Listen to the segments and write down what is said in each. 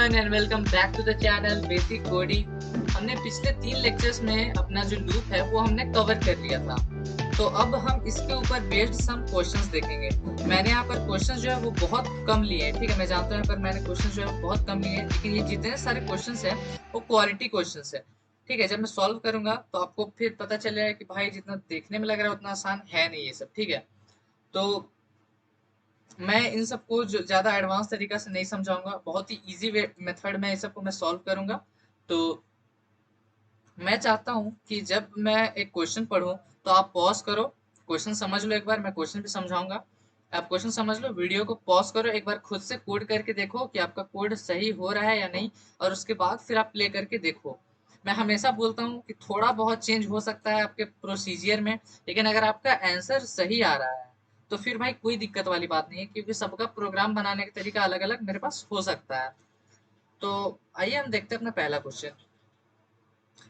Everyone and welcome back to the channel basic coding. हमने पिछले 3 lectures में अपना जो लूप है वो हमने कवर कर लिया था। तो अब हम इसके ऊपर बेस्ड सम क्वेश्चंस देखेंगे। मैंने यहाँ पर क्वेश्चंस जो है वो बहुत कम लिए हैं, ठीक है। मैं जानता हूँ यहाँ पर मैंने क्वेश्चंस जो है बहुत कम लिए हैं, लेकिन ये जितने सारे क्वेश्चंस हैं वो क्वालिटी क्वेश्चंस है, ठीक है। जब मैं सॉल्व करूंगा तो आपको फिर पता चलेगा कि भाई जितना देखने में लग रहा है उतना आसान है नहीं ये सब, ठीक है। तो मैं इन सबको जो ज़्यादा एडवांस तरीका से नहीं समझाऊंगा, बहुत ही इजी वे मेथड में इस सबको मैं सॉल्व करूंगा। तो मैं चाहता हूं कि जब मैं एक क्वेश्चन पढूं तो आप पॉज करो, क्वेश्चन समझ लो, एक बार मैं क्वेश्चन भी समझाऊंगा। आप क्वेश्चन समझ लो, वीडियो को पॉज करो, एक बार खुद से कोड करके देखो कि आपका कोड सही हो रहा है या नहीं, और उसके बाद फिर आप प्ले करके देखो। मैं हमेशा बोलता हूँ कि थोड़ा बहुत चेंज हो सकता है आपके प्रोसीजियर में, लेकिन अगर आपका आंसर सही आ रहा है तो फिर भाई कोई दिक्कत वाली बात नहीं है, क्योंकि सबका प्रोग्राम बनाने का तरीका अलग अलग मेरे पास हो सकता है। तो आइए हम देखते हैं अपना पहला question.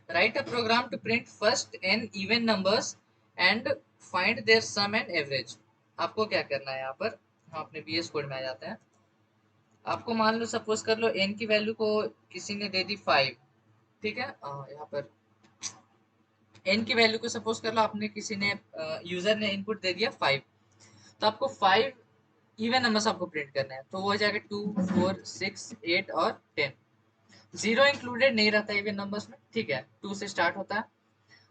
Write a program to print first N even numbers and find their sum and average. आपको क्या करना है यहाँ पर, हम अपने बीएस कोड में आ जाते हैं। आपको मान लो, सपोज कर लो एन की वैल्यू को किसी ने दे दी 5, ठीक है। यहाँ पर एन की वैल्यू को सपोज कर लो आपने, किसी ने यूजर ने इनपुट दे दिया 5, तो आपको 5 इवन नंबर्स आपको प्रिंट करना है। तो वो हो जाएगा 2, 4, 6, 8 और 10। जीरो इंक्लूडेड नहीं रहता इवन नंबर्स में, ठीक है। 2 से स्टार्ट होता है,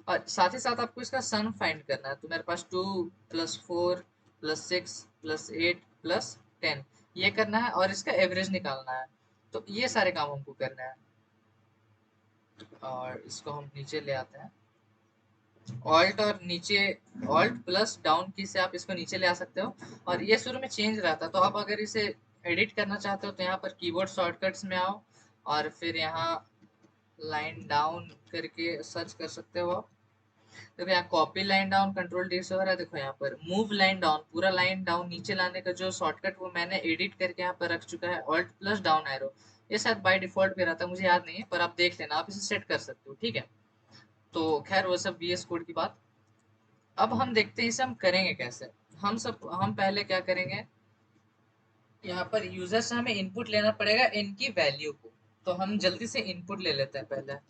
और साथ ही साथ आपको इसका सम फाइंड करना है। तो मेरे पास 2 प्लस 4 प्लस 6 प्लस 8 प्लस 10 ये करना है, और इसका एवरेज निकालना है। तो ये सारे काम हमको करना है, और इसको हम नीचे ले आते हैं। ऑल्ट और नीचे, ऑल्ट प्लस डाउन की से आप इसको नीचे ले आ सकते हो, और ये शुरू में चेंज रहता है। तो आप अगर इसे एडिट करना चाहते हो तो यहाँ पर कीबोर्ड शॉर्टकट्स में आओ, और फिर यहाँ लाइन डाउन करके सर्च कर सकते हो आप। देखो यहाँ copy line down control D से हो रहा है। देखो यहाँ पर मूव लाइन डाउन, पूरा लाइन डाउन नीचे लाने का जो शॉर्टकट वो मैंने एडिट करके यहाँ पर रख चुका है, ऑल्ट प्लस डाउन एरो। ये शायद बाय डिफॉल्ट भी रहता है, मुझे याद नहीं है, पर आप देख लेना, आप इसे सेट कर सकते हो, ठीक है। तो खैर वो सब बीएस कोड की बात। अब हम देखते हैं इसे हम करेंगे कैसे। हम पहले क्या करेंगे, यहाँ पर यूजर से हमें इनपुट लेना पड़ेगा इनकी वैल्यू को। तो हम जल्दी से इनपुट ले लेते हैं पहले।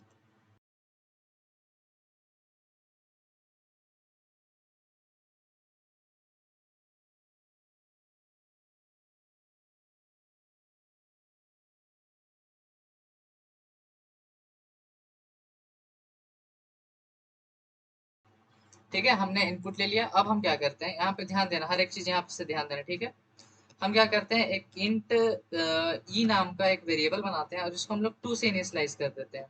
ठीक है, हमने इनपुट ले लिया। अब हम क्या करते हैं, यहाँ पे ध्यान देना, हर एक चीज यहाँ से ध्यान देना, ठीक है। हम क्या करते हैं, एक इंट ई नाम का एक वेरिएबल बनाते हैं, और जिसको हम लोग 2 से इनिशियलाइज कर देते हैं।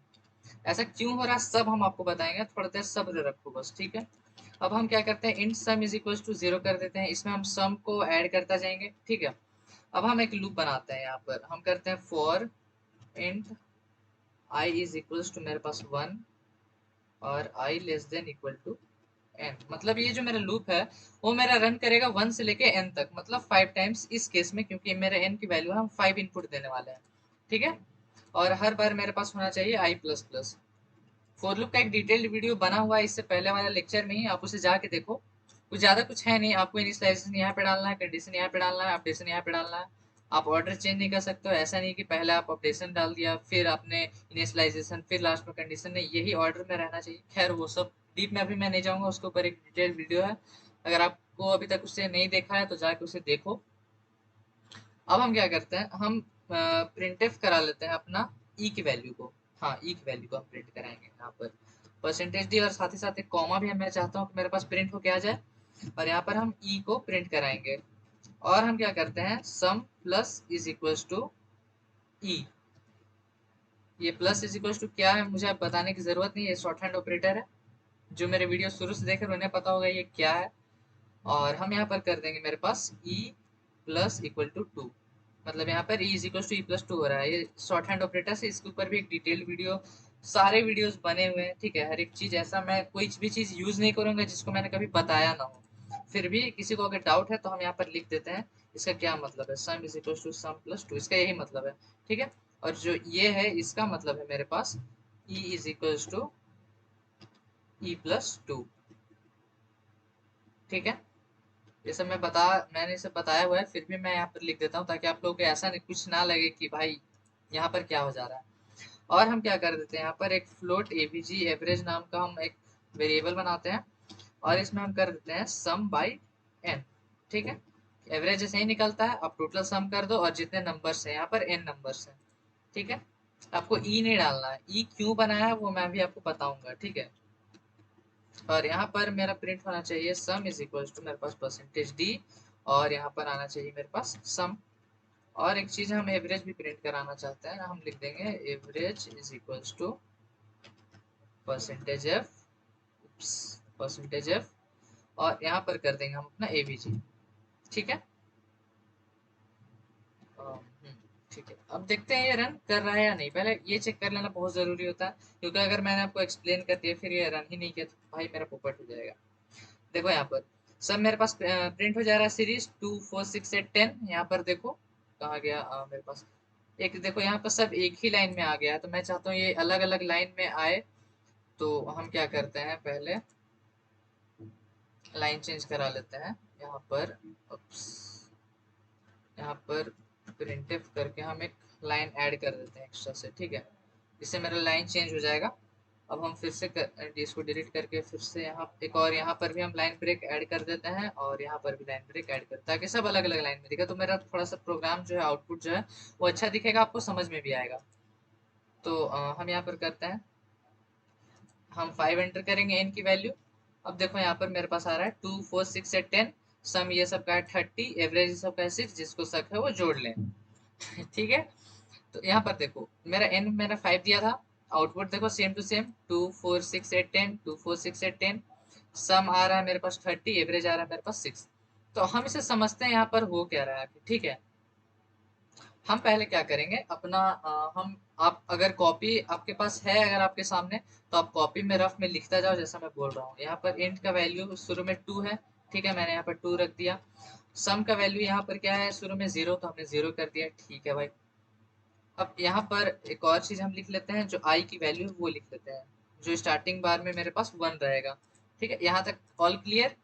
ऐसा क्यों हो रहा है सब हम आपको बताएंगे, थोड़ा देर सब्र रखो बस, ठीक है। अब हम क्या करते हैं, int sum is equal to 0 कर देते हैं, इसमें हम सम को ऐड करता जाएंगे, ठीक है। अब हम एक लूप बनाते हैं, यहाँ पर हम करते हैं for int i is equal to मेरे पास 1 और i less than equal to n. मतलब ये जो मेरा लूप है वो मेरा रन करेगा 1 से लेके एन तक, मतलब 5 टाइम्स इस केस में, क्योंकि मेरे एन की वैल्यू है, हम 5 इनपुट देने वाले हैं, ठीक है। और हर बार मेरे पास होना चाहिए आई प्लस प्लस। फॉर लूप का एक डिटेल्ड वीडियो बना हुआ है इससे पहले वाले लेक्चर में ही, आप उसे जाके देखो। कुछ ज्यादा कुछ है नहीं, आपको इनिशियलाइजेशन यहाँ पे डालना है, कंडीशन यहाँ पे डालना है, अपडेशन यहाँ पे डालना है। आप ऑर्डर चेंज नहीं कर सकते हो, ऐसा नहीं कि पहले आप अपडेशन डाल दिया फिर आपने इनिशियलाइजेशन फिर लास्ट में कंडीशन, नहीं, यही ऑर्डर में रहना चाहिए। खैर वो सब डीप में अभी मैं नहीं जाऊंगा, उसके ऊपर एक डिटेल्ड वीडियो है, अगर आपको अभी तक उसे नहीं देखा है तो जाके उसे देखो। अब हम क्या करते हैं, हम प्रिंटफ करा लेते हैं अपना ई की वैल्यू को। हाँ, ई की वैल्यू को हम प्रिंट कराएंगे यहाँ पर परसेंटेज डी, और साथ ही साथ एक कॉमा भी मैं चाहता हूँ कि मेरे पास प्रिंट होके आ जाए, और यहाँ पर हम ई को प्रिंट कराएंगे। और हम क्या करते हैं, सम प्लस इज इक्वल्स टू ई। ये प्लस इज इक्वल्स टू क्या है मुझे अब बताने की जरूरत नहीं है, शॉर्ट हैंड ऑपरेटर है। जो मेरे वीडियो शुरू से देख रहे हैं उन्हें पता होगा ये क्या है। और हम यहाँ पर कर देंगे मेरे पास ई प्लस इक्वल टू 2, मतलब यहाँ पर i is equal to E plus 2 हो रहा है, ये शॉर्ट हैंड ऑपरेटर से। इसके ऊपर भी एक डिटेल वीडियो, सारे वीडियोस बने हुए हैं, ठीक है। हर एक चीज, ऐसा मैं कोई भी चीज यूज नहीं करूंगा जिसको मैंने कभी बताया ना हो। फिर भी किसी को अगर डाउट है तो हम यहाँ पर लिख देते हैं इसका क्या मतलब है, sum is equal to sum plus 2, इसका यही मतलब है, ठीक है। और जो ये है इसका मतलब है मेरे पास e is equal to E plus 2, ठीक है। ये सब मैंने इसे बताया हुआ है, फिर भी मैं यहाँ पर लिख देता हूँ ताकि आप लोगों को ऐसा नहीं कुछ ना लगे कि भाई यहाँ पर क्या हो जा रहा है। और हम क्या कर देते हैं, यहाँ पर एक फ्लोट एवीजी एवरेज नाम का हम एक वेरिएबल बनाते हैं और इसमें हम कर देते हैं सम बाई एन। ठीक है, एवरेज जैसे ही निकलता है आप टोटल सम कर दो और जितने नंबर्स हैं यहाँ पर एन नंबर्स हैं। ठीक है, आपको ई नहीं डालना है, ई क्यों बनाया है वो मैं भी आपको बताऊंगा। ठीक है, और यहाँ पर मेरा प्रिंट होना चाहिए सम इज इक्वल टू मेरे पास परसेंटेज डी, और यहाँ पर आना चाहिए मेरे पास सम। और एक चीज हम एवरेज भी प्रिंट कराना चाहते हैं, हम लिख देंगे average is equal to percentage F, percentage F, और यहाँ पर कर देंगे हम अपना एवीजी। ठीक है, ठीक है, अब देखते हैं ये रन कर रहा है या नहीं। पहले ये चेक कर लेना बहुत जरूरी होता है, क्योंकि अगर मैंने आपको एक्सप्लेन कर दिया फिर ये रन ही नहीं किया तो भाई मेरा पोपट हो जाएगा। देखो यहाँ पर सब मेरे पास प्रिंट हो जा रहा है, सीरीज 2 4 6 8 10। यहाँ पर देखो कहाँ गया मेरे पास एक, देखो यहाँ पर सब एक ही लाइन में आ गया, तो मैं चाहता हूँ ये अलग अलग लाइन में आए। तो हम क्या करते हैं, पहले लाइन चेंज करा लेते हैं। यहाँ पर ups, यहाँ पर प्रिंटफ करके हम एक लाइन ऐड कर देते हैं एक्स्ट्रा से। ठीक है, इससे मेरा लाइन चेंज हो जाएगा। अब हम फिर से इसको डिलीट करके फिर से यहाँ एक और यहाँ पर भी हम लाइन ब्रेक ऐड कर देते हैं और यहाँ पर भी लाइन ब्रेक ऐड करते हैं, ताकि सब अलग अलग लाइन में दिखे, तो मेरा थोड़ा सा प्रोग्राम जो है आउटपुट जो है वो अच्छा दिखेगा, आपको समझ में भी आएगा। तो हम यहाँ पर करते हैं, हम 5 एंटर करेंगे एन की वैल्यू। अब देखो यहाँ पर मेरे पास आ रहा है 2 4 6 8 10, सम ये सब का है 30, एवरेज सब का है 6, जिसको शक है वो जोड़ लें। ठीक है, तो यहाँ पर देखो मेरा एन मैंने 5 दिया था, आउटपुट देखो सेम टू सेम 2 4 6 8 10, 2 4 6 8 10, सम आ रहा है मेरे पास 30, एवरेज आ रहा है मेरे पास 6। तो हम इसे समझते हैं यहाँ पर हो क्या रहा है। ठीक है, हम पहले क्या करेंगे अपना हम आप अगर कॉपी आपके पास है अगर आपके सामने, तो आप कॉपी में रफ में लिखता जाओ जैसा मैं बोल रहा हूँ। यहाँ पर इंट का वैल्यू शुरू में 2 है, ठीक है, मैंने यहाँ पर 2 रख दिया। सम का वैल्यू यहाँ पर क्या है, शुरू में 0, तो हमने 0 कर दिया। ठीक है भाई, अब यहाँ पर एक और चीज हम लिख लेते हैं, जो आई की वैल्यू है वो लिख लेते हैं, जो स्टार्टिंग बार में मेरे पास 1 रहेगा। ठीक है, यहाँ तक ऑल क्लियर।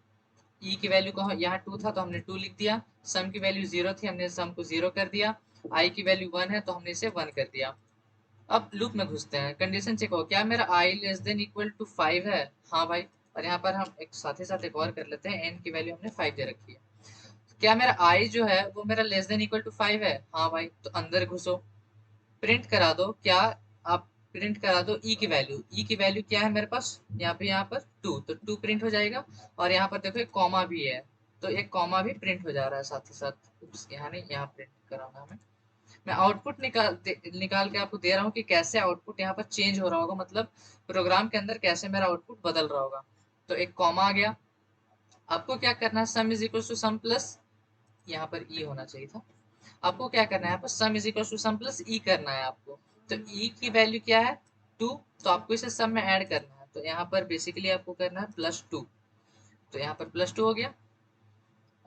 ई की वैल्यू को यहाँ 2 था तो हमने 2 लिख दिया, सम की वैल्यू 0 थी, हमने सम को 0 कर दिया, आई की वैल्यू 1 है तो हमने इसे 1 कर दिया। अब लूप में घुसते हैं, कंडीशन चेक हो, क्या मेरा आई लेस देन इक्वल टू 5 है? हाँ भाई, और यहाँ पर हम एक साथ ही साथ एक और कर लेते हैं, एन की वैल्यू हमने 5 दे रखी है। क्या मेरा आई जो है वो मेरा लेस देन इक्वल टू 5 है? हाँ भाई, तो अंदर घुसो, प्रिंट करा दो। क्या आप प्रिंट करा दो ई की वैल्यू, ई की वैल्यू क्या है मेरे पास यहाँ पर 2, तो 2 प्रिंट हो जाएगा। और यहाँ पर देखो एक कॉमा भी है, तो एक कॉमा भी प्रिंट हो जा रहा है साथ ही साथ। यहाँ नहीं, यहाँ प्रिंट कराना हमें। मैं आउटपुट निकाल के आपको दे रहा हूँ कि कैसे आउटपुट यहाँ पर चेंज हो रहा होगा, मतलब प्रोग्राम के अंदर कैसे मेरा आउटपुट बदल रहा होगा। तो एक कॉमा आ गया, आपको क्या करना है, sum is equal to sum plus, यहाँ पर ई होना चाहिए था। आपको क्या करना है, यहाँ पर sum is equal to sum plus e करना है आपको। तो ई की वैल्यू क्या है, 2, तो आपको इसे सम में ऐड करना है, तो यहाँ पर बेसिकली आपको करना है +2, तो यहाँ पर +2 हो गया।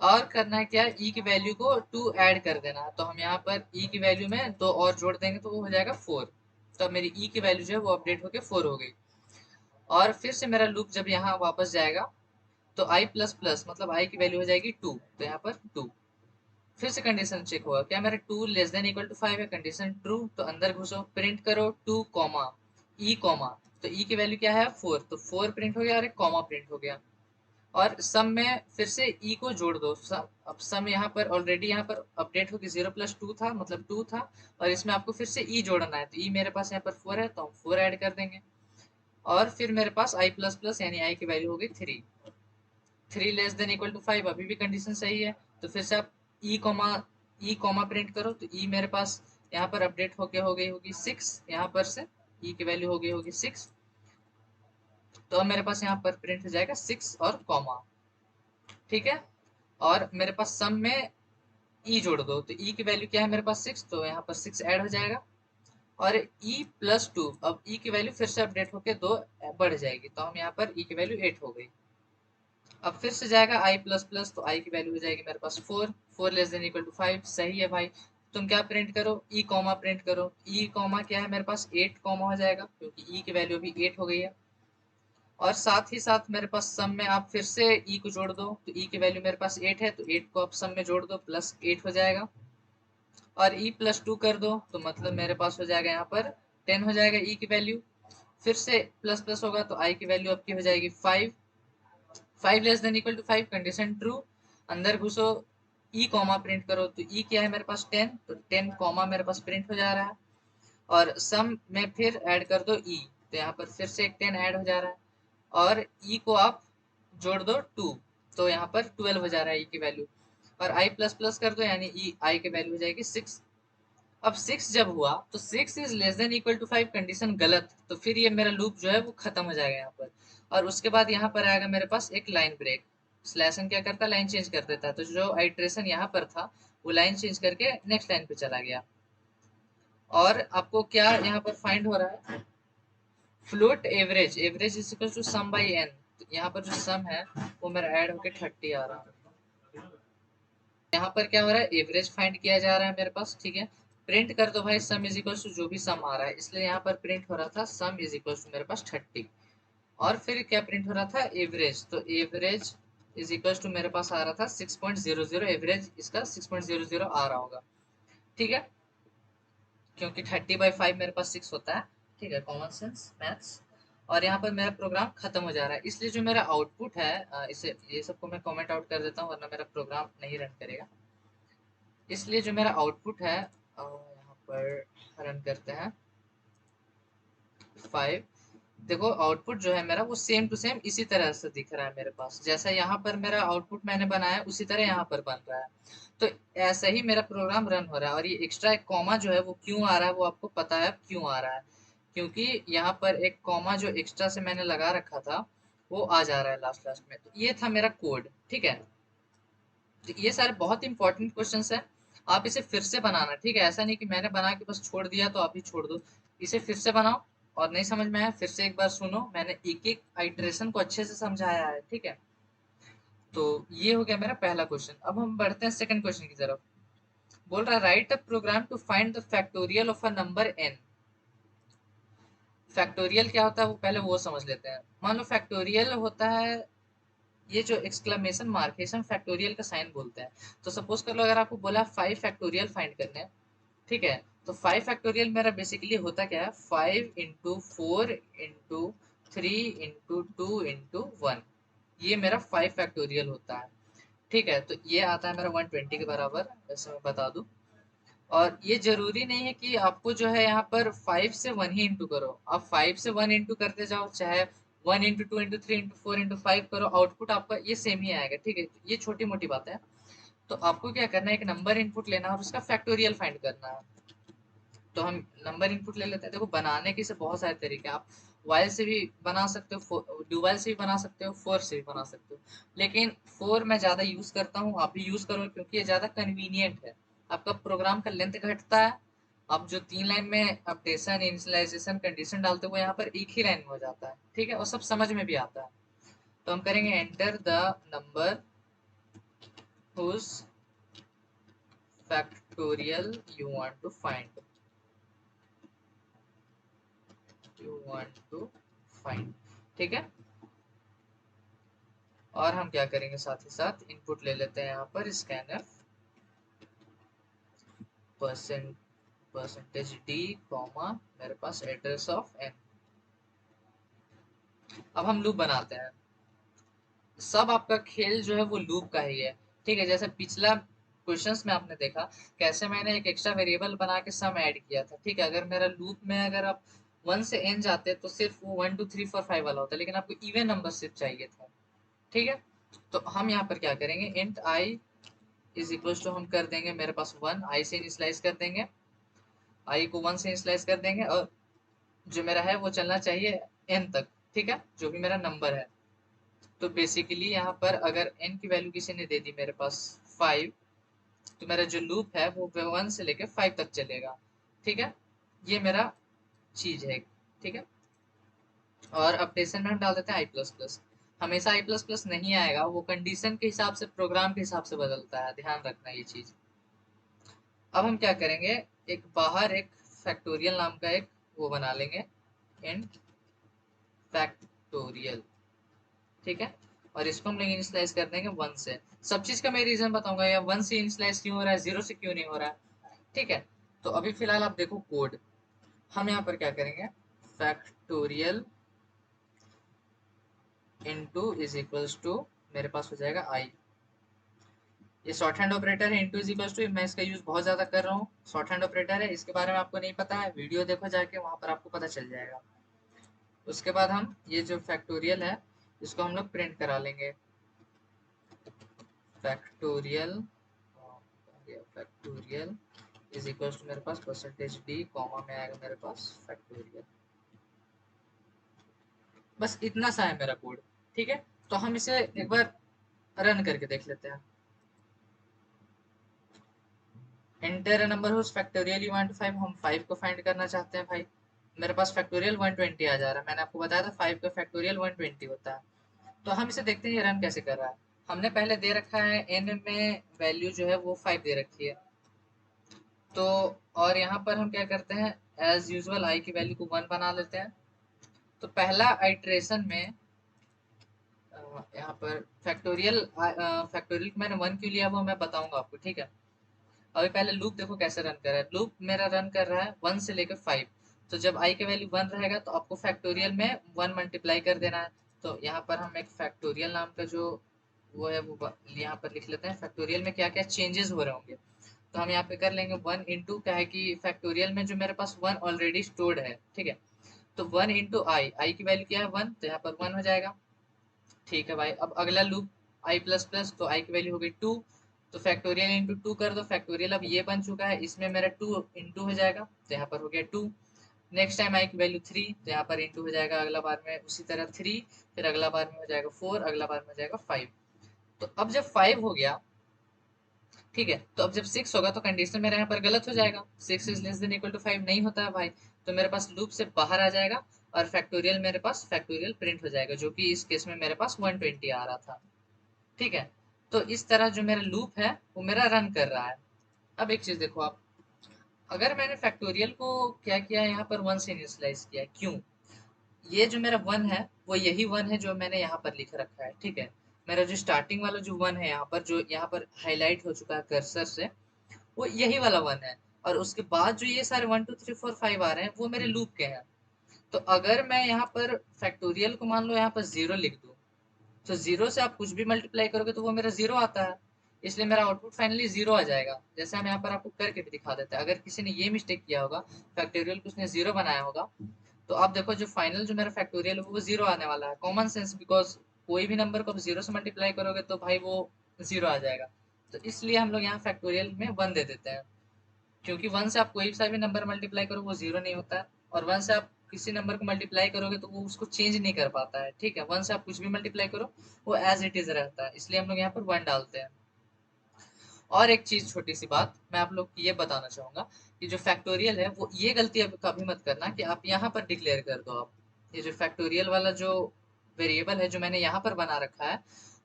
और करना है क्या, ई की वैल्यू को 2 ऐड कर देना है, तो हम यहाँ पर ई की वैल्यू में 2 और जोड़ देंगे तो वो हो जाएगा 4। तो अब मेरी ई की वैल्यू जो है वो अपडेट होकर 4 हो गई। और फिर से मेरा लूप जब यहाँ वापस जाएगा तो आई प्लस प्लस मतलब आई की वैल्यू हो जाएगी 2, तो यहाँ पर 2। फिर से कंडीशन चेक होगा, क्या मेरा 2 लेस देन इक्वल टू 5 है, कंडीशन ट्रू, तो अंदर घुसो, प्रिंट करो 2 कॉमा ई कॉमा, तो ई की वैल्यू क्या है 4, तो 4 प्रिंट हो गया और एक कॉमा प्रिंट हो गया। और सम में फिर से ई को जोड़ दो, अब सम यहाँ पर ऑलरेडी यहाँ पर अपडेट होगी, 0 + 2 था मतलब 2 था, और इसमें आपको फिर से ई जोड़ना है, तो ई मेरे पास यहाँ पर 4 है तो हम 4 ऐड कर देंगे। और फिर मेरे पास आई प्लस प्लस यानी आई की वैल्यू हो गई 3, 3 लेस देन इक्वल टू 5, अभी भी कंडीशन सही है। तो फिर से आप ई कॉमा प्रिंट करो, तो ई मेरे पास यहाँ पर अपडेट होके हो गई होगी 6, यहाँ पर से ई की वैल्यू हो गई होगी 6, तो अब मेरे पास यहाँ पर प्रिंट हो जाएगा 6 और कॉमा। ठीक है, और मेरे पास सम में ई जोड़ दो, तो ई की वैल्यू क्या है मेरे पास 6, तो यहाँ पर 6 ऐड हो जाएगा। और ई +2, अब ई की वैल्यू फिर से अपडेट होके 2 बढ़ जाएगी, तो हम यहाँ पर ई की वैल्यू 8 हो गई। अब फिर से जाएगा आई प्लस प्लस, तो आई की वैल्यू हो जाएगी मेरे पास 4, 4 लेस देन इक्वल टू 5, सही है भाई। तुम क्या प्रिंट करो, ई कॉमा प्रिंट करो, ई कॉमा क्या है मेरे पास 8 कॉमा हो जाएगा, क्योंकि ई की वैल्यू अभी 8 हो गई है। और साथ ही साथ मेरे पास सम में आप फिर से ई को जोड़ दो, तो ई की वैल्यू मेरे पास 8 है, तो 8 को आप सम में जोड़ दो, +8 हो जाएगा। और ई प्लस 2 कर दो तो मतलब मेरे पास हो जाएगा यहाँ पर 10 हो जाएगा ई की वैल्यू। फिर से प्लस प्लस होगा तो आई की वैल्यू आपकी हो जाएगी 5। 5 less than equal to 5, condition true. अंदर घुसो, ई कॉमा प्रिंट करो तो ई क्या है मेरे पास 10, तो 10 कॉमा मेरे पास प्रिंट हो जा रहा है। और सम में फिर ऐड कर दो ई, तो यहाँ पर फिर से एक 10 ऐड हो जा रहा है। और ई को आप जोड़ दो 2, तो यहाँ पर 12 हो जा रहा है ई की वैल्यू। और आई प्लस प्लस कर दो यानी ई आई की वैल्यू हो जाएगी 6। अब 6 जब हुआ तो 6 is less than equal to 5, condition गलत, तो फिर ये मेरा लूप जो है वो खत्म हो जाएगा यहाँ पर। और उसके बाद यहाँ पर आएगा मेरे पास एक लाइन ब्रेक। स्लैश एन क्या करता है, लाइन चेंज कर देता है, तो जो आइट्रेशन यहाँ पर था वो लाइन चेंज करके नेक्स्ट लाइन पे चला गया। और आपको क्या यहाँ पर फाइंड हो रहा है, float average, average is equal to sum by n. यहाँ पर जो सम है वो मेरा ऐड होके 30 आ रहा है। यहाँ पर क्या हो रहा है, एवरेज फाइंड किया जा रहा है मेरे पास, ठीक है। प्रिंट कर दो भाई सम इज इक्वल टू जो भी सम आ रहा है, इसलिए यहाँ पर प्रिंट हो रहा था सम इज इक्वल टू मेरे पास 30। और फिर क्या प्रिंट हो रहा था, एवरेज, तो एवरेज इज इक्वल टू मेरे पास आ रहा था 6.00, एवरेज इसका 6.00 आ रहा होगा, ठीक है, क्योंकि 30/5 मेरे पास 6 होता है, ठीक है, कॉमन सेंस मैथ्स। और यहाँ पर मेरा प्रोग्राम खत्म हो जा रहा है, इसलिए जो मेरा आउटपुट है इसे ये सबको मैं कमेंट आउट कर देता हूँ वरना मेरा प्रोग्राम नहीं रन करेगा। इसलिए जो मेरा आउटपुट है यहाँ पर रन करते हैं 5। देखो आउटपुट जो है मेरा वो सेम टू सेम इसी तरह से दिख रहा है मेरे पास, जैसा यहाँ पर मेरा आउटपुट मैंने बनाया उसी तरह यहाँ पर बन रहा है। तो ऐसा ही मेरा प्रोग्राम रन हो रहा है। और ये एक्स्ट्रा एक कॉमा जो है वो क्यों आ रहा है वो आपको पता है क्यों आ रहा है, क्योंकि यहाँ पर एक कॉमा जो एक्स्ट्रा से मैंने लगा रखा था वो आ जा रहा है लास्ट लास्ट में, तो ये था मेरा कोड, ठीक है। तो ये सारे बहुत इंपॉर्टेंट क्वेश्चंस हैं, आप इसे फिर से बनाना, ठीक है, ऐसा नहीं कि मैंने बना के बस छोड़ दिया तो आप भी छोड़ दो। इसे फिर से बनाओ, और नहीं समझ में आया फिर से एक बार सुनो, मैंने एक एक आइट्रेशन को अच्छे से समझाया है, ठीक है। तो ये हो गया मेरा पहला क्वेश्चन। अब हम बढ़ते हैं सेकंड क्वेश्चन की तरफ। बोल रहा है write a program to find the factorial of a number n। Factorial क्या होता है वो पहले वो समझ लेते हैं। मान लो फैक्टोरियल होता है, ये जो एक्सक्लेमेशन मार्क है इसे हम फैक्टोरियल का साइन बोलते हैं। तो सपोज कर लो अगर आपको बोला 5 फैक्टोरियल फाइंड करने हैं, ठीक है, तो 5 फैक्टोरियल मेरा बेसिकली होता क्या है, 5 into 4 into 3 into 2 into 1, ये मेरा 5 फैक्टोरियल होता है, ठीक है। तो ये आता है मेरा 120 के बराबर, वैसे मैं बता दूं। और ये जरूरी नहीं है कि आपको जो है यहाँ पर 5 से 1 ही इंटू करो, आप 5 से 1 इंटू करते जाओ, चाहे 1 into 2 into 3 into 4 into 5 करो, आउटपुट आपका ये सेम ही आएगा, ठीक है। ये छोटी मोटी बात है। तो आपको क्या करना है, एक नंबर इनपुट लेना है और उसका फैक्टोरियल फाइंड करना है। तो हम नंबर इनपुट ले लेते हैं। देखो बनाने के से बहुत सारे तरीके, आप वाइल से भी बना सकते हो, डू वाइल से भी बना सकते हो, फोर से भी बना सकते हो, लेकिन फोर मैं ज्यादा यूज करता हूँ, आप भी यूज करो क्योंकि ये ज्यादा कन्वीनियंट है। आपका प्रोग्राम का लेंथ घटता है, आप जो 3 लाइन में अपडेशन इनिशियलाइजेशन कंडीशन डालते हो वो यहाँ पर एक ही लाइन में हो जाता है, ठीक है, और सब समझ में भी आता है। तो हम करेंगे enter the number whose factorial you want to find, you want to find, ठीक है। और हम क्या करेंगे साथ ही साथ इनपुट ले लेते हैं यहाँ पर स्कैनफ परसेंटेज डी कॉमा मेरे पास एड्रेस ऑफ एन। अब हम लूप बनाते हैं, सब आपका खेल जो है वो लूप का ही है, ठीक है। जैसे पिछला क्वेश्चंस में आपने देखा कैसे मैंने एक एक्स्ट्रा वेरिएबल बना के सम ऐड किया था, ठीक है। अगर मेरा लूप में अगर आप 1 से n जाते तो सिर्फ वो 1 2 3 4 5 वाला होता, लेकिन आपको इवन नंबर सिर्फ चाहिए था, ठीक है। तो हम यहाँ पर क्या करेंगे, int i is equal to हम कर देंगे मेरे पास 1, आई से इनिशियलाइज कर देंगे, आई को 1 से इनिशियलाइज कर देंगे, और जो मेरा है वो चलना चाहिए n तक, ठीक है, जो भी मेरा नंबर है। तो बेसिकली यहाँ पर अगर n की वैल्यू किसी ने दे दी मेरे पास 5, तो मेरा जो लूप है वो 1 से लेकर 5 तक चलेगा, ठीक है। ये मेरा चीज है, ठीक है। और अपडेशन में हम डाल देते हैं आई प्लस प्लस। हमेशा आई प्लस प्लस नहीं आएगा, वो कंडीशन के हिसाब से प्रोग्राम के हिसाब से बदलता है, ध्यान रखना ये चीज। अब हम क्या करेंगे, एक बाहर एक फैक्टोरियल नाम का एक वो बना लेंगे, इंट फैक्टोरियल, ठीक है। और इसको हम लोग इनिशियलाइज कर देंगे 1 से। सब चीज का मैं रीजन बताऊंगा, या 1 से इनिशियलाइज क्यों हो रहा है, 0 से क्यों नहीं हो रहा है। ठीक है। तो अभी फिलहाल आप देखो कोड, हम यहाँ पर क्या करेंगे, factorial into is equals to, मेरे पास हो जाएगा आई। ये शॉर्ट हैंड ऑपरेटर है, इनटू इज इक्वल्स टू, मैं इसका यूज बहुत ज्यादा कर रहा हूँ। शॉर्ट हैंड ऑपरेटर है, इसके बारे में आपको नहीं पता है, वीडियो देखो जाके, वहां पर आपको पता चल जाएगा। उसके बाद हम ये जो फैक्टोरियल है इसको हम लोग प्रिंट करा लेंगे, factorial factorial is equals to, मेरे पास परसेंटेज डी कॉमा में आएगा मेरे पास फैक्टोरियल। बस इतना सा है मेरा कोड। ठीक है, तो हम इसे एक बार रन करके देख लेते हैं। एंटर नंबर होस फैक्टोरियल यू वांट टू 5, हम 5 को फाइंड करना चाहते हैं भाई। मेरे पास फैक्टोरियल 120 आ जा रहा है, मैंने आपको बताया था 5 का फैक्टोरियल 120 होता है। तो हम इसे देखते हैं ये रन कैसे कर रहा है। हमने पहले दे रखा है n में वैल्यू जो है वो 5 दे रखी है। तो और यहाँ पर हम क्या करते हैं, एज यूजुअल i की वैल्यू को 1 बना लेते हैं। तो पहला आइट्रेशन में यहाँ पर फैक्टोरियल मैंने 1 क्यों लिया वो मैं बताऊंगा आपको, ठीक है। अभी पहले लूप देखो कैसे रन कर रहा है। लूप मेरा रन कर रहा है 1 से लेकर 5। तो जब i की वैल्यू 1 रहेगा तो आपको फैक्टोरियल में 1 मल्टीप्लाई कर देना है। तो यहाँ पर हम एक फैक्टोरियल नाम का जो वो है वो यहाँ पर लिख लेते हैं, फैक्टोरियल में क्या क्या चेंजेस हो रहे होंगे। तो हम यहाँ पे कर लेंगे 1 इंटू, क्या है कि फैक्टोरियल में जो मेरे पास 1 ऑलरेडी स्टोर्ड है, ठीक है। तो 1 इंटू आई की वैल्यू क्या है 1, तो यहाँ पर 1 हो जाएगा। ठीक है भाई, अब अगला लूप आई प्लस प्लस, तो आई की वैल्यू हो गई 2। तो फैक्टोरियल इंटू 2 कर दो, फैक्टोरियल अब ये बन चुका है, इसमें मेरा 2 इंटू हो जाएगा, तो यहाँ पर हो गया 2। नेक्स्ट टाइम आई की वैल्यू 3, तो यहाँ पर इंटू हो जाएगा, अगला बार में उसी तरह 3, फिर अगला बार में हो जाएगा 4, अगला बार में हो जाएगा 5। तो अब जब 5 हो गया, ठीक है, तो अब जब 6 होगा तो कंडीशन मेरे यहाँ पर गलत हो जाएगा, 6 is less than equal to 5 नहीं होता है भाई। तो मेरे पास लूप से बाहर आ जाएगा और फैक्टोरियल मेरे पास फैक्टोरियल प्रिंट हो जाएगा, जो कि इस केस में मेरे पास 120 आ रहा था। ठीक है, तो इस तरह जो मेरा लूप है वो मेरा रन कर रहा है। अब एक चीज देखो आप, अगर मैंने फैक्टोरियल को क्या किया, यहाँ पर 1 से इनिशियलाइज किया, क्यों? ये जो मेरा 1 है वो यही 1 है जो मैंने यहाँ पर लिख रखा है, ठीक है। मेरा जो स्टार्टिंग वाला जो 1 है यहाँ पर, जो यहाँ पर हाईलाइट हो चुका है कर्सर से, वो यही वाला 1 है। और उसके बाद जो ये सारे 1 2 3 4 5 आ रहे हैं वो मेरे लूप के हैं। तो अगर मैं यहाँ पर फैक्टोरियल को मान लो यहाँ पर 0 लिख दूँ, तो 0 से आप कुछ भी मल्टीप्लाई करोगे तो वो मेरा 0 आता है, इसलिए मेरा आउटपुट फाइनली 0 आ जाएगा। जैसे हम यहाँ पर आपको करके भी दिखा देते हैं, अगर किसी ने ये मिस्टेक किया होगा, फैक्टोरियल को उसने 0 बनाया होगा, तो आप देखो जो फाइनल जो मेरा फैक्टोरियल है वो 0 आने वाला है। कॉमन सेंस, बिकॉज कोई भी नंबर को आप 0 से मल्टीप्लाई करोगे तो भाई वो 0 आ जाएगा। तो इसलिए हम लोग यहाँ फैक्टोरियल में 1 दे देते हैं, क्योंकि 1 से आप कोई सा भी नंबर मल्टीप्लाई करो वो 0 नहीं होता है, और 1 से आप किसी नंबर को मल्टीप्लाई करोगे तो वो उसको चेंज नहीं कर पाता है, ठीक है। 1 से आप कुछ भी मल्टीप्लाई करो वो एज इट इज रहता है, इसलिए हम लोग यहाँ पर 1 डालते हैं। और एक चीज, छोटी सी बात मैं आप लोग को ये बताना चाहूंगा कि जो फैक्टोरियल है वो ये गलती अब कभी मत करना कि आप यहाँ पर डिक्लेयर कर दो। आप ये जो फैक्टोरियल वाला जो वेरिएबल है जो मैंने यहाँ पर बना रखा है,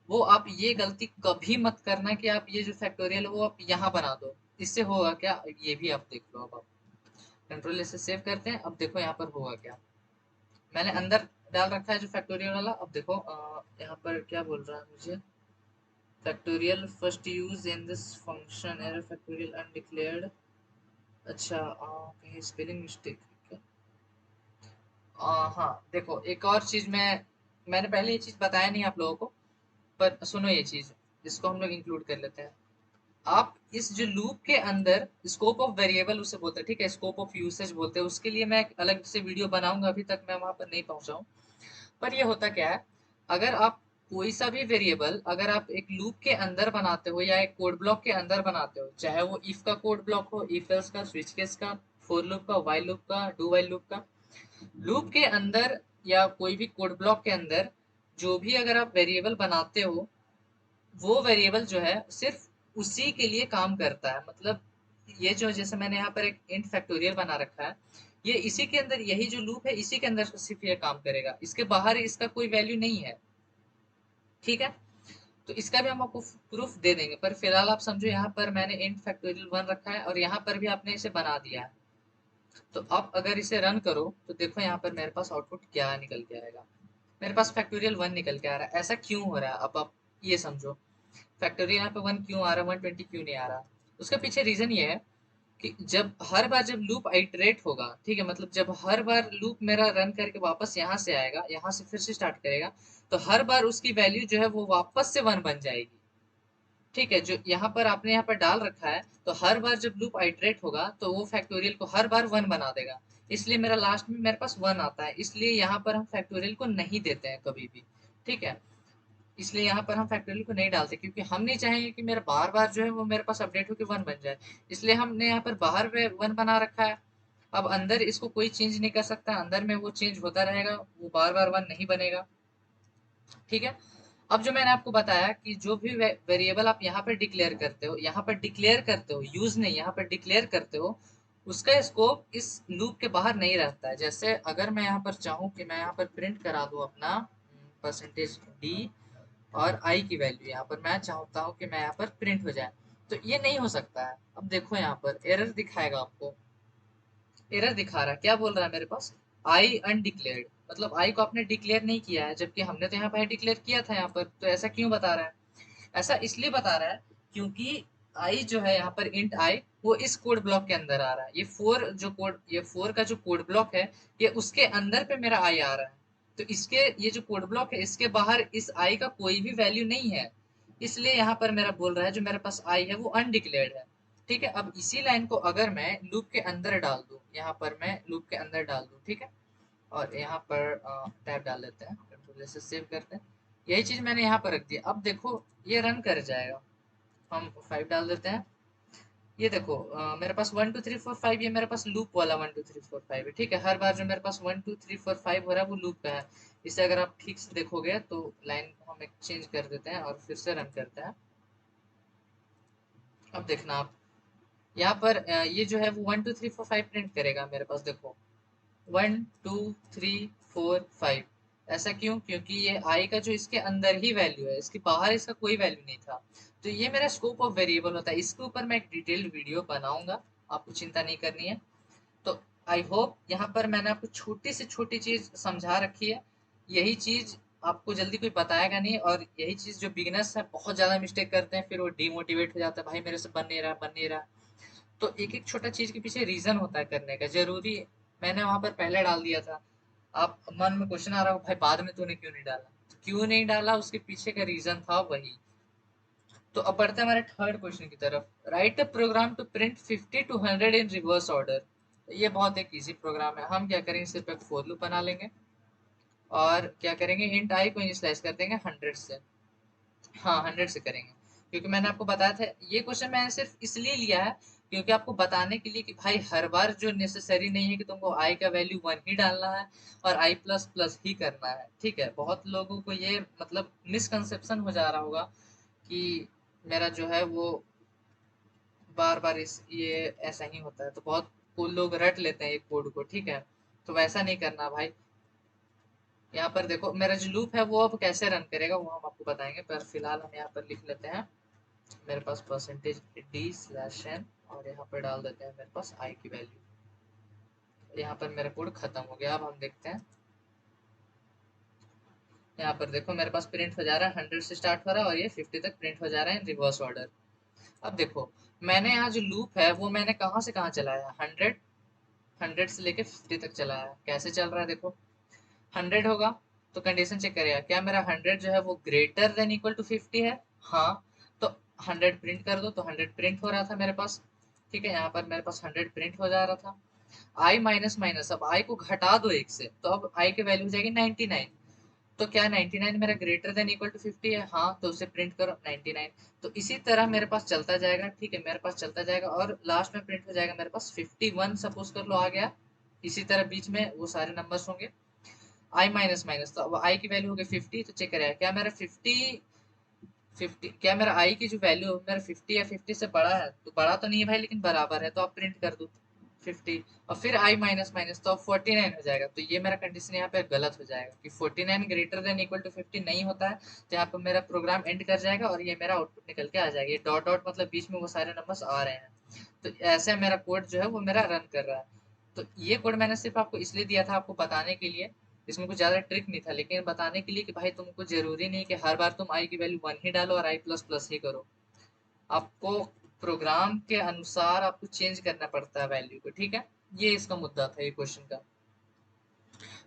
वो आप ये गलती कभी मत करना कि आप ये जो फैक्टोरियल है वो आप यहाँ बना दो। इससे होगा क्या, ये भी आप देख लो। अब आप कंट्रोल से सेव करते हैं, अब देखो यहाँ पर होगा क्या। मैंने अंदर डाल रखा है जो फैक्टोरियल वाला, अब देखो यहाँ पर क्या बोल रहा है मुझे, factorial first use in this function error factorial undeclared. अच्छा, कहीं स्पेलिंग मिस्टेक है क्या? हाँ देखो, एक और चीज मैंने पहले ये चीज बताया नहीं आप लोगों को, पर सुनो ये चीज, इसको हम लोग इंक्लूड कर लेते हैं। आप इस जो लूप के अंदर स्कोप ऑफ वेरिएबल उसे बोलते हैं, ठीक है, स्कोप ऑफ यूसेज बोलते हैं, उसके लिए मैं एक अलग से वीडियो बनाऊंगा, अभी तक मैं वहां पर नहीं पहुंचा हूँ। पर ये होता क्या है, अगर आप कोई सा भी वेरिएबल अगर आप एक लूप के अंदर बनाते हो या एक कोड ब्लॉक के अंदर बनाते हो, चाहे वो इफ का कोड ब्लॉक हो, इफ एल्स का, स्विच केस का, फोर लूप का, व्हाइल लूप का, डू व्हाइल लूप का, लूप के अंदर या कोई भी कोड ब्लॉक के अंदर जो भी अगर आप वेरिएबल बनाते हो, वो वेरिएबल जो है सिर्फ उसी के लिए काम करता है। मतलब ये जो, जैसे मैंने यहाँ पर एक इंट फैक्टोरियल बना रखा है, ये इसी के अंदर, यही जो लूप है इसी के अंदर सिर्फ ये काम करेगा, इसके बाहर इसका कोई वैल्यू नहीं है, ठीक है। तो इसका भी हम आपको प्रूफ दे देंगे, पर फिलहाल आप समझो यहाँ पर मैंने इंट फैक्टोरियल 1 रखा है और यहाँ पर भी आपने इसे बना दिया है। तो आप अगर इसे रन करो तो देखो यहाँ पर मेरे पास आउटपुट क्या निकल के आएगा। मेरे पास फैक्टोरियल 1 निकल के आ रहा है। ऐसा क्यों हो रहा है, अब आप ये समझो, फैक्टोरियल यहाँ पे 1 क्यों आ रहा है, 120 क्यों नहीं आ रहा। उसका पीछे रीजन ये है कि जब हर बार जब लूप आइटरेट होगा, ठीक है, मतलब जब हर बार लूप मेरा रन करके वापस यहाँ से आएगा, यहाँ से फिर से स्टार्ट करेगा, तो हर बार उसकी वैल्यू जो है वो वापस से 1 बन जाएगी। ठीक है, जो यहाँ पर आपने यहाँ पर डाल रखा है, तो हर बार जब लूप आइटरेट होगा तो वो फैक्टोरियल को हर बार 1 बना देगा। इसलिए मेरा लास्ट में मेरे पास 1 आता है, इसलिए यहाँ पर हम फैक्टोरियल को नहीं देते हैं कभी भी। ठीक है, इसलिए यहाँ पर हम फैक्टोरियल को नहीं डालते, क्योंकि हम नहीं चाहेंगे कि मेरा बार बार जो है वो मेरे पास अपडेट होकर 1 बन जाए। इसलिए हमने यहाँ पर बाहर में 1 बना रखा है। अब अंदर इसको कोई चेंज नहीं कर सकता, अंदर में वो चेंज होता रहेगा, वो बार बार 1 नहीं बनेगा। ठीक है, अब जो मैंने आपको बताया कि जो भी वेरिएबल आप यहाँ पर डिक्लेयर करते हो, यहाँ पर डिक्लेयर करते हो, यूज नहीं, यहाँ पर डिक्लेयर करते हो, उसका स्कोप इस लूप के बाहर नहीं रहता है। जैसे अगर मैं यहाँ पर चाहूँ कि मैं यहाँ पर प्रिंट करा दूँ अपना परसेंटेज डी और आई की वैल्यू, यहाँ पर मैं चाहता हूँ कि मैं यहाँ पर प्रिंट हो जाए, तो ये नहीं हो सकता है। अब देखो यहाँ पर एरर दिखाएगा आपको, एरर दिखा रहा है, क्या बोल रहा है मेरे पास, आई अनडिक्लेयर्ड, मतलब आई को आपने डिक्लेयर नहीं किया है, जबकि हमने तो यहाँ पर डिक्लेयर किया था यहाँ पर। तो ऐसा क्यों बता रहा है? ऐसा इसलिए बता रहा है क्योंकि आई जो है यहाँ पर इंट आई, वो इस कोड ब्लॉक के अंदर आ रहा है। ये फोर का जो कोड ब्लॉक है, ये उसके अंदर पे मेरा आई आ रहा है। तो इसके ये जो कोड ब्लॉक है, इसके बाहर इस आई का कोई भी वैल्यू नहीं है, इसलिए यहाँ पर मेरा बोल रहा है जो मेरे पास आई है वो अनडिक्लेयर्ड है। ठीक है, अब इसी लाइन को अगर मैं लूप के अंदर डाल दूं, यहाँ पर मैं लूप के अंदर डाल दूं, ठीक है, और यहाँ पर टैब डाल देते हैं, कंट्रोल से सेव करते हैं, यही चीज मैंने यहाँ पर रख दिया। अब देखो ये रन कर जाएगा, हम 5 डाल देते हैं। ये देखो मेरे पास 1 2 3 4 5, ये मेरे पास लूप वाला 1 2 3 4 5 है। ठीक है, हर बार जो मेरे पास 1 2 3 4 5 हो रहा है वो लूप का है। इसे अगर आप ठीक से देखोगे तो लाइन हम एक चेंज कर देते हैं और फिर से रन करते हैं। अब देखना आप यहाँ पर ये जो है वो 1 2 3 4 5 प्रिंट करेगा मेरे पास, देखो 1 2 3 4 5। ऐसा क्यों? क्योंकि ये आई का जो इसके अंदर ही वैल्यू है, इसके बाहर इसका कोई वैल्यू नहीं था। तो ये मेरा स्कोप ऑफ वेरिएबल होता है, इसके ऊपर मैं एक डिटेल्ड वीडियो बनाऊंगा, आपको चिंता नहीं करनी है। तो आई होप यहाँ पर मैंने आपको छोटी से छोटी चीज समझा रखी है। यही चीज आपको जल्दी कोई बताएगा नहीं, और यही चीज जो बिगिनर्स है बहुत ज्यादा मिस्टेक करते हैं, फिर वो डिमोटिवेट हो जाता है, भाई मेरे से बन नहीं रहा, बन नहीं रहा। तो एक एक छोटा चीज के पीछे रीजन होता है करने का, जरूरी मैंने वहां पर पहले डाल दिया था। आप मन में क्वेश्चन आ रहा हो, भाई बाद में तूने क्यों नहीं डाला? तो क्यों नहीं डाला, उसके पीछे का रीजन था वही। तो अब बढ़ते हैं हमारे थर्ड क्वेश्चन की तरफ। Write a program to print 50 to 100 in reverse order. ये बहुत एक इजी प्रोग्राम है। हम क्या करेंगे, सिर्फ एक फोर लूप बना लेंगे और क्या करेंगे, इंट आई को इनिशियलाइज कर देंगे 100 से। हाँ, 100 से करेंगे, क्योंकि मैंने आपको बताया था ये क्वेश्चन मैंने सिर्फ इसलिए लिया है क्योंकि आपको बताने के लिए कि भाई हर बार जो नेसेसरी नहीं है कि तुमको आई का वैल्यू 1 ही डालना है और आई प्लस प्लस ही करना है। ठीक है, बहुत लोगों को ये मतलब मिसकंसेप्शन हो जा रहा होगा कि मेरा जो है वो बार बार इस ये ऐसा ही होता है, तो बहुत को लोग रट लेते हैं एक कोड को। ठीक है, तो वैसा नहीं करना भाई। यहाँ पर देखो मेरा जो लूप है वो अब कैसे रन करेगा वो हम आपको बताएंगे, पर फिलहाल हम यहाँ पर लिख लेते हैं मेरे पास परसेंटेज डी स्लैश एन, और यहाँ पर डाल देते हैं मेरे पास आई की वैल्यू। यहाँ पर मेरा कोड खत्म हो गया। अब हम देखते हैं, यहाँ पर देखो मेरे पास प्रिंट हो जा रहा है, 100 से स्टार्ट हो रहा है और ये 50 तक प्रिंट हो जा रहा है इन रिवर्स ऑर्डर। अब देखो मैंने यहाँ जो लूप है वो मैंने कहाँ से कहाँ चलाया, 100 से लेके 50 तक चलाया है। कैसे चल रहा है देखो, 100 होगा तो कंडीशन चेक करेगा क्या मेरा 100 जो है वो ग्रेटर देन इक्वल टू 50 है। हाँ, तो 100 प्रिंट कर दो, तो 100 प्रिंट हो रहा था मेरे पास। ठीक है, यहाँ पर मेरे पास 100 प्रिंट हो जा रहा था। आई माइनस माइनस, अब आई को घटा दो एक से, तो अब आई की वैल्यू हो जाएगी 99। तो क्या 99 मेरा ग्रेटर देन इक्वल टू 50 है? हाँ, तो उसे प्रिंट करो 99। तो इसी तरह मेरे पास चलता जाएगा। ठीक है, मेरे पास चलता जाएगा और लास्ट में प्रिंट हो जाएगा मेरे पास 51, सपोज कर लो आ गया। इसी तरह बीच में वो सारे नंबर्स होंगे। आई माइनस माइनस, तो अब आई की वैल्यू हो गई 50, तो चेक करेगा क्या मेरा 50 क्या मेरा आई की जो वैल्यू है मेरा 50 या 50 से बड़ा है? तो बड़ा तो नहीं है भाई, लेकिन बराबर है, तो आप प्रिंट कर दो 50। और फिर आई माइनस माइनस, तो अब 49 हो जाएगा। तो ये मेरा कंडीशन यहाँ पे गलत हो जाएगा कि 49 ग्रेटर देन इक्वल टू 50 नहीं होता है। तो यहाँ पे मेरा प्रोग्राम एंड कर जाएगा और ये मेरा आउटपुट निकल के आ जाएगा। ये डॉट डॉट मतलब बीच में वो सारे नंबर्स आ रहे हैं। तो ऐसे मेरा कोड जो है वो मेरा रन कर रहा है। तो ये कोड मैंने सिर्फ आपको इसलिए दिया था, आपको बताने के लिए। इसमें कुछ ज्यादा ट्रिक नहीं था, लेकिन बताने के लिए कि भाई तुमको जरूरी नहीं कि हर बार तुम आई की वैल्यू 1 ही डालो और आई प्लस प्लस ही करो। आपको प्रोग्राम के अनुसार आपको चेंज करना पड़ता है वैल्यू को, ठीक है। ये इसका मुद्दा था ये क्वेश्चन का।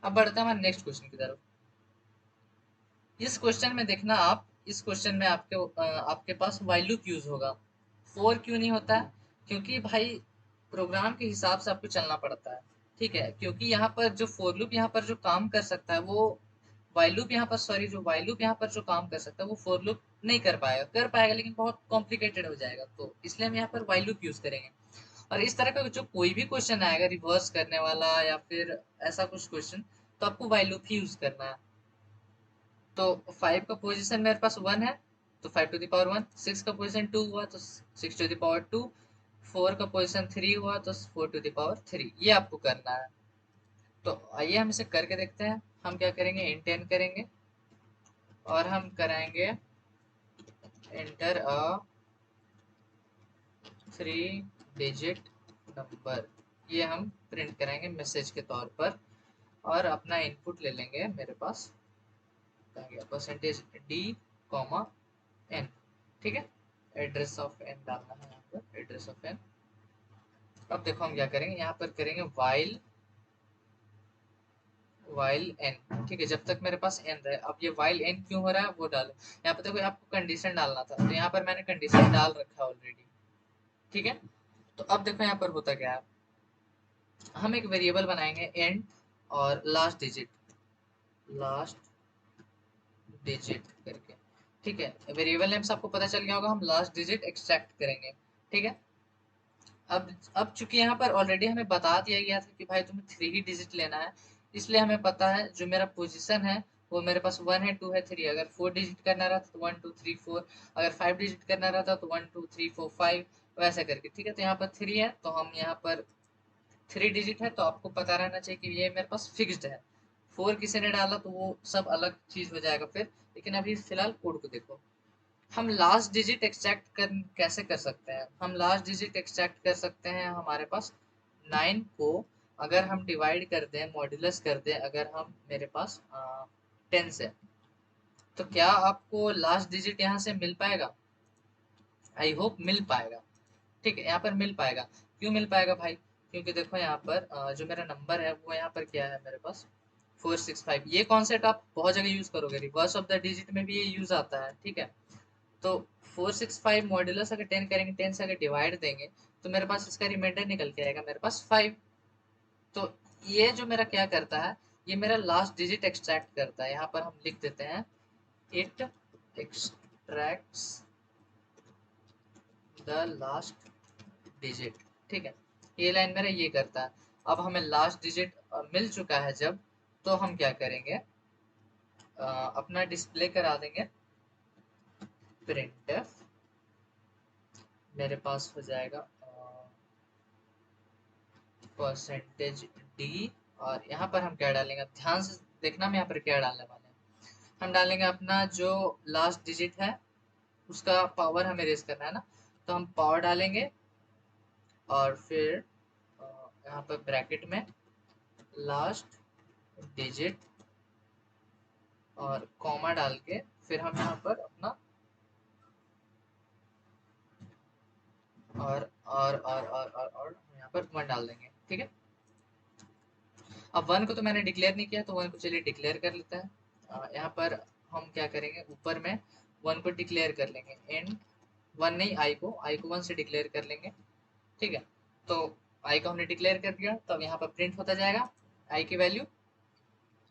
अब बढ़ते हैं हमारे नेक्स्ट क्वेश्चन की तरफ। इस क्वेश्चन में देखना आप, इस क्वेश्चन में आपके पास व्हाइल लूप यूज होगा। फोर क्यों नहीं होता है? क्योंकि भाई प्रोग्राम के हिसाब से आपको चलना पड़ता है, ठीक है। क्योंकि यहाँ पर जो फोर लूप यहाँ पर जो काम कर सकता है वो व्हाइल लूप यहाँ पर, सॉरी, जो व्हाइल लूप यहाँ पर जो काम कर सकता है वो फोर लूप नहीं कर पाएगा, कर पाएगा लेकिन बहुत कॉम्प्लिकेटेड हो जाएगा, तो इसलिए हम यहाँ पर व्हाइल लूप यूज करेंगे। और इस तरह का जो कोई भी क्वेश्चन आएगा रिवर्स करने वाला या फिर ऐसा कुछ क्वेश्चन, तो आपको व्हाइल लूप ही यूज करना है। तो 5 का पोजीशन मेरे पास 1 है, तो 5 to the power 1। 6 का पोजीशन 2 हुआ तो 6 to the power 2। 4 का पोजीशन 3 हुआ तो 4 to the power 3। ये आपको करना है। तो आइए हम इसे करके देखते हैं। हम क्या करेंगे, इंट n करेंगे और हम कराएंगे एंटर अ 3 डिजिट नंबर। ये हम प्रिंट कराएंगे मैसेज के तौर पर। और अपना इनपुट ले लेंगे, मेरे पास %d, n, ठीक है। एड्रेस ऑफ n डालना है यहाँ पर, एड्रेस ऑफ n। अब देखो हम क्या करेंगे, यहाँ पर करेंगे वाइल n, ठीक है, जब तक मेरे पास n रहे। अब ये वाइल n क्यों हो रहा है वो डालो। यहाँ पर देखो आपको कंडीशन डालना था, तो यहाँ पर मैंने कंडीशन डाल रखा है ऑलरेडी, ठीक है। तो अब देखो यहाँ पर होता क्या है, हम एक वेरिएबल बनाएंगे एंड और लास्ट डिजिट करके, ठीक है। वेरिएबल नेम से आपको पता चल गया होगा, हम लास्ट डिजिट एक्सट्रैक्ट करेंगे, ठीक है। अब चूंकि यहाँ पर ऑलरेडी हमें बता दिया गया था कि भाई तुम्हें 3 ही डिजिट लेना है, इसलिए हमें पता है जो मेरा पोजीशन है वो मेरे पास 1 है, 2 है, 3। अगर 4 डिजिट करना रहता तो 1 2 3 4। अगर 5 डिजिट करना रहता तो 1 2 3 4 5, वैसा करके, ठीक है। तो यहाँ पर 3 है तो हम यहाँ पर 3 डिजिट है, तो आपको पता रहना चाहिए कि ये मेरे पास फिक्स्ड है। 4 किसी ने डाला तो वो सब अलग चीज हो जाएगा फिर। लेकिन अभी फिलहाल कोड को देखो। हम लास्ट डिजिट एक्सट्रैक्ट कैसे कर सकते हैं? हम लास्ट डिजिट एक्सट्रैक्ट कर सकते हैं, हमारे पास 9 को अगर हम डिवाइड कर दें, मॉड्यूलस कर दें, अगर हम, मेरे पास 10 से, तो क्या आपको लास्ट डिजिट यहाँ से मिल पाएगा? आई होप मिल पाएगा, ठीक है। यहाँ पर मिल पाएगा। क्यों मिल पाएगा भाई? क्योंकि देखो यहाँ पर जो मेरा नंबर है वो यहाँ पर क्या है मेरे पास, 465। ये कॉन्सेप्ट आप बहुत जगह यूज करोगे, रिवर्स ऑफ द डिजिट में भी ये यूज आता है, ठीक है। तो 465 मॉड्यूलस अगर 10 करेंगे, 10 से अगर डिवाइड देंगे तो मेरे पास इसका रिमाइंडर निकल के आएगा मेरे पास 5। तो ये जो मेरा क्या करता है, ये मेरा लास्ट डिजिट एक्सट्रैक्ट करता है। यहाँ पर हम लिख देते हैं it extracts the last digit, ठीक है। ये लाइन मेरा ये करता है। अब हमें लास्ट डिजिट मिल चुका है जब, तो हम क्या करेंगे, अपना डिस्प्ले करा देंगे प्रिंट। मेरे पास हो जाएगा %d। और यहाँ पर हम क्या डालेंगे, ध्यान से देखना हम यहाँ पर क्या डालने वाले हैं। हम डालेंगे अपना जो लास्ट डिजिट है उसका पावर हमें रेज करना है ना, तो हम पावर डालेंगे और फिर यहाँ पर ब्रैकेट में लास्ट डिजिट और कॉमा डाल के फिर हम यहाँ पर अपना और यहाँ पर 1 डाल देंगे, ठीक है। अब 1 को तो मैंने डिक्लेयर नहीं किया, तो 1 को चलिए डिक्लेयर कर लेते हैं। यहाँ पर हम क्या करेंगे, ऊपर में 1 को डिक्लेयर कर लेंगे, एंड 1 नहीं, आई को 1 से डिक्लेयर कर लेंगे, ठीक है। तो आई को हमने डिक्लेयर कर दिया, तो अब यहाँ पर प्रिंट होता जाएगा आई की वैल्यू।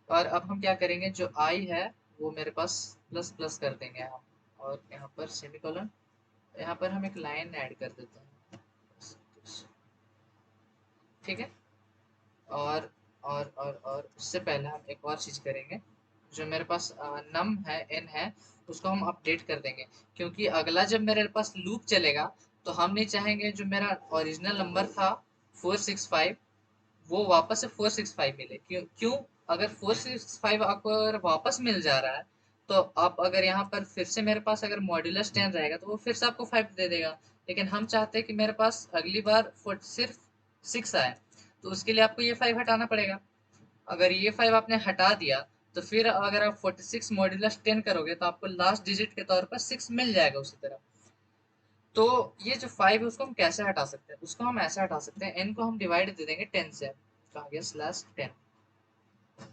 और अब हम क्या करेंगे, जो आई है वो मेरे पास प्लस प्लस कर देंगे हम, और यहाँ पर सेमीकोलन, यहाँ पर हम एक लाइन ऐड कर देते हैं, ठीक है। और उससे पहले हम एक और चीज करेंगे, जो मेरे पास नम है, एन है, उसको हम अपडेट कर देंगे। क्योंकि अगला जब मेरे पास लूप चलेगा तो हम नहीं चाहेंगे जो मेरा ओरिजिनल नंबर था 465 वो वापस से 465 मिले। क्यों? अगर 465 आपको अगर वापस मिल जा रहा है, तो आप अगर यहाँ पर फिर से मेरे पास अगर मॉड्यूलस 10 रहेगा तो वो फिर से आपको 5 दे देगा। लेकिन हम चाहते हैं कि मेरे पास अगली बार सिर्फ 6 आए, तो उसके लिए आपको ये 5 हटाना पड़ेगा। अगर ये 5 आपने हटा दिया तो फिर अगर आप 46 मॉड्यूलस 10 करोगे तो आपको लास्ट डिजिट के तौर पर 6 मिल जाएगा उसी तरह। तो ये जो 5 है उसको हम कैसे हटा सकते हैं, उसको हम ऐसे हटा सकते हैं, n को हम डिवाइड दे देंगे 10 से, कहा गया /10।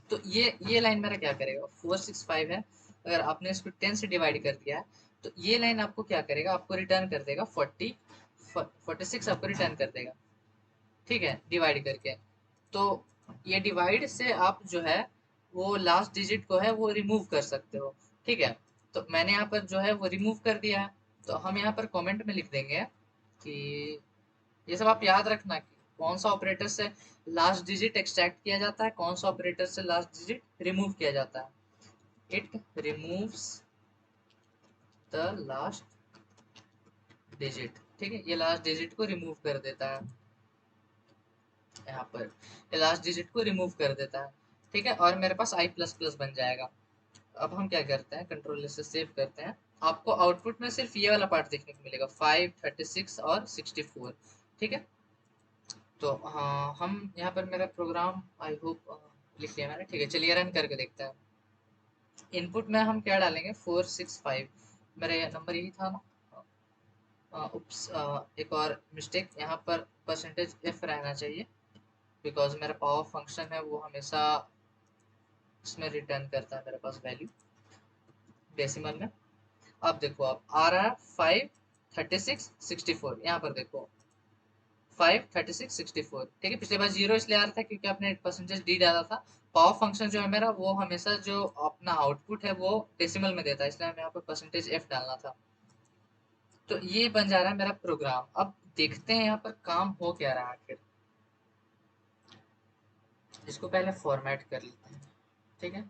तो ये लाइन मेरा क्या करेगा, 465 है, अगर आपने इसको 10 से डिवाइड कर दिया है तो ये लाइन आपको क्या करेगा, आपको रिटर्न कर देगा 46 आपको रिटर्न कर देगा, ठीक है, डिवाइड करके। तो ये डिवाइड से आप जो है वो लास्ट डिजिट को है वो रिमूव कर सकते हो, ठीक है। तो मैंने यहाँ पर जो है वो रिमूव कर दिया है, तो हम यहाँ पर कमेंट में लिख देंगे कि ये सब आप याद रखना कि कौन सा ऑपरेटर से लास्ट डिजिट एक्सट्रैक्ट किया जाता है, कौन सा ऑपरेटर से लास्ट डिजिट रिमूव किया जाता है। It removes the last digit, ठीक है, ये लास्ट डिजिट को रिमूव कर देता है, यहाँ पर ये लास्ट डिजिट को रिमूव कर देता है, ठीक है, और मेरे पास आई प्लस प्लस बन जाएगा। अब हम क्या करते हैं, कंट्रोल से सेव करते हैं, आपको आउटपुट में सिर्फ ये वाला पार्ट देखने को मिलेगा, 5, 36 और 64, ठीक है। तो हाँ, हम यहाँ पर मेरा प्रोग्राम आई होप लिख लिया मैंने, ठीक है, चलिए रन करके देखते हैं। इनपुट में हम क्या डालेंगे, 465, मेरा ये नंबर यही था ना, उप्स, एक और मिस्टेक, यहाँ पर %f रहना चाहिए, बिकॉज मेरा पावर फंक्शन है वो हमेशा इसमें रिटर्न करता है मेरे पास वैल्यू डेसिमल में। अब देखो, आप आ रहा है 5, 36, 64, यहाँ पर देखो 5, 36, 64, ठीक है, पिछले बार जीरो इसलिए आ रहा था क्योंकि आपने %d डाला था। पावर फंक्शन जो है मेरा वो हमेशा जो अपना आउटपुट है वो डेसिमल में देता है, इसलिए हमें यहाँ पर %f डालना था। तो ये बन जा रहा है मेरा प्रोग्राम। अब देखते हैं यहाँ पर काम हो क्या रहा है आखिर। इसको पहले फॉर्मेट कर लेते हैं, ठीक है,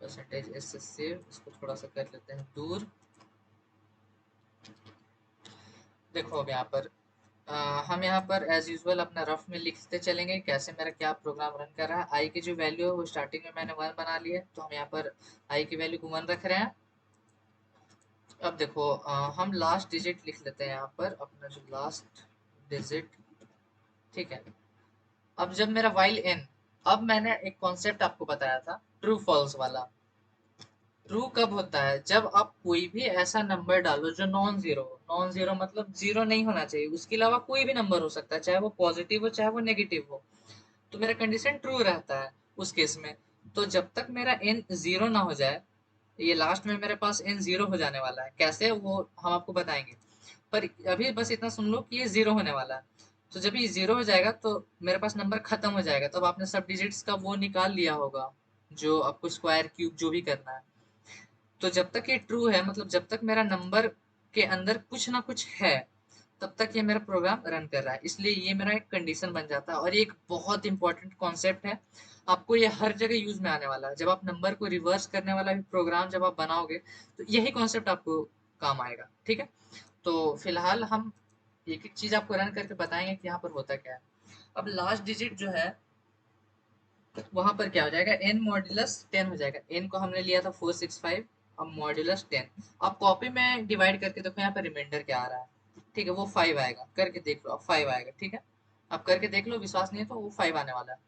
%s से सेव, इसको थोड़ा सा कर लेते हैं दूर। देखो अब यहाँ पर हम यहाँ पर एज यूजुअल अपना रफ में लिखते चलेंगे कैसे मेरा क्या प्रोग्राम रन कर रहा है। आई की जो वैल्यू है वो स्टार्टिंग में मैंने 1 बना ली है, तो हम यहाँ पर आई की वैल्यू को 1 रख रहे हैं। अब देखो हम लास्ट डिजिट लिख लेते हैं यहाँ पर, अपना जो लास्ट डिजिट, ठीक है। अब जब मेरा वाइल एन, अब मैंने एक कॉन्सेप्ट आपको बताया था ट्रू फॉल्स वाला। ट्रू कब होता है, जब आप कोई भी ऐसा नंबर डालो जो नॉन जीरो हो। नॉन जीरो मतलब जीरो नहीं होना चाहिए, उसके अलावा कोई भी नंबर हो सकता है, चाहे वो पॉजिटिव हो चाहे वो नेगेटिव हो, तो मेरा कंडीशन ट्रू रहता है उस केस में। तो जब तक मेरा एन जीरो ना हो जाए, ये लास्ट में मेरे पास एन जीरो हो जाने वाला है, कैसे वो हम आपको बताएंगे, पर अभी बस इतना सुन लो कि ये जीरो होने वाला है। तो जब ये जीरो हो जाएगा तो मेरे पास नंबर खत्म हो जाएगा, तब आपने सब डिजिट्स का वो निकाल लिया होगा जो आपको स्क्वायर क्यूब जो भी करना है। तो जब तक ये ट्रू है, मतलब जब तक मेरा नंबर के अंदर कुछ ना कुछ है, तब तक ये मेरा प्रोग्राम रन कर रहा है, इसलिए ये मेरा एक कंडीशन बन जाता है। और ये एक बहुत इंपॉर्टेंट कॉन्सेप्ट है, आपको ये हर जगह यूज में आने वाला है। जब आप नंबर को रिवर्स करने वाला भी प्रोग्राम जब आप बनाओगे तो यही कॉन्सेप्ट आपको काम आएगा, ठीक है। तो फिलहाल हम एक एक चीज आपको रन करके बताएंगे कि यहाँ पर होता क्या है। अब लास्ट डिजिट जो है वहां पर क्या हो जाएगा, n मॉड्यूलस 10 हो जाएगा। n को हमने लिया था 465, अब मॉड्यूलस 10। आप कॉपी में डिवाइड करके देखो यहाँ पर रिमाइंडर क्या आ रहा है, ठीक है, वो 5 आएगा, करके देख लो, अब 5 आएगा, ठीक है। अब करके देख लो, विश्वास नहीं है तो वो 5 आने वाला है।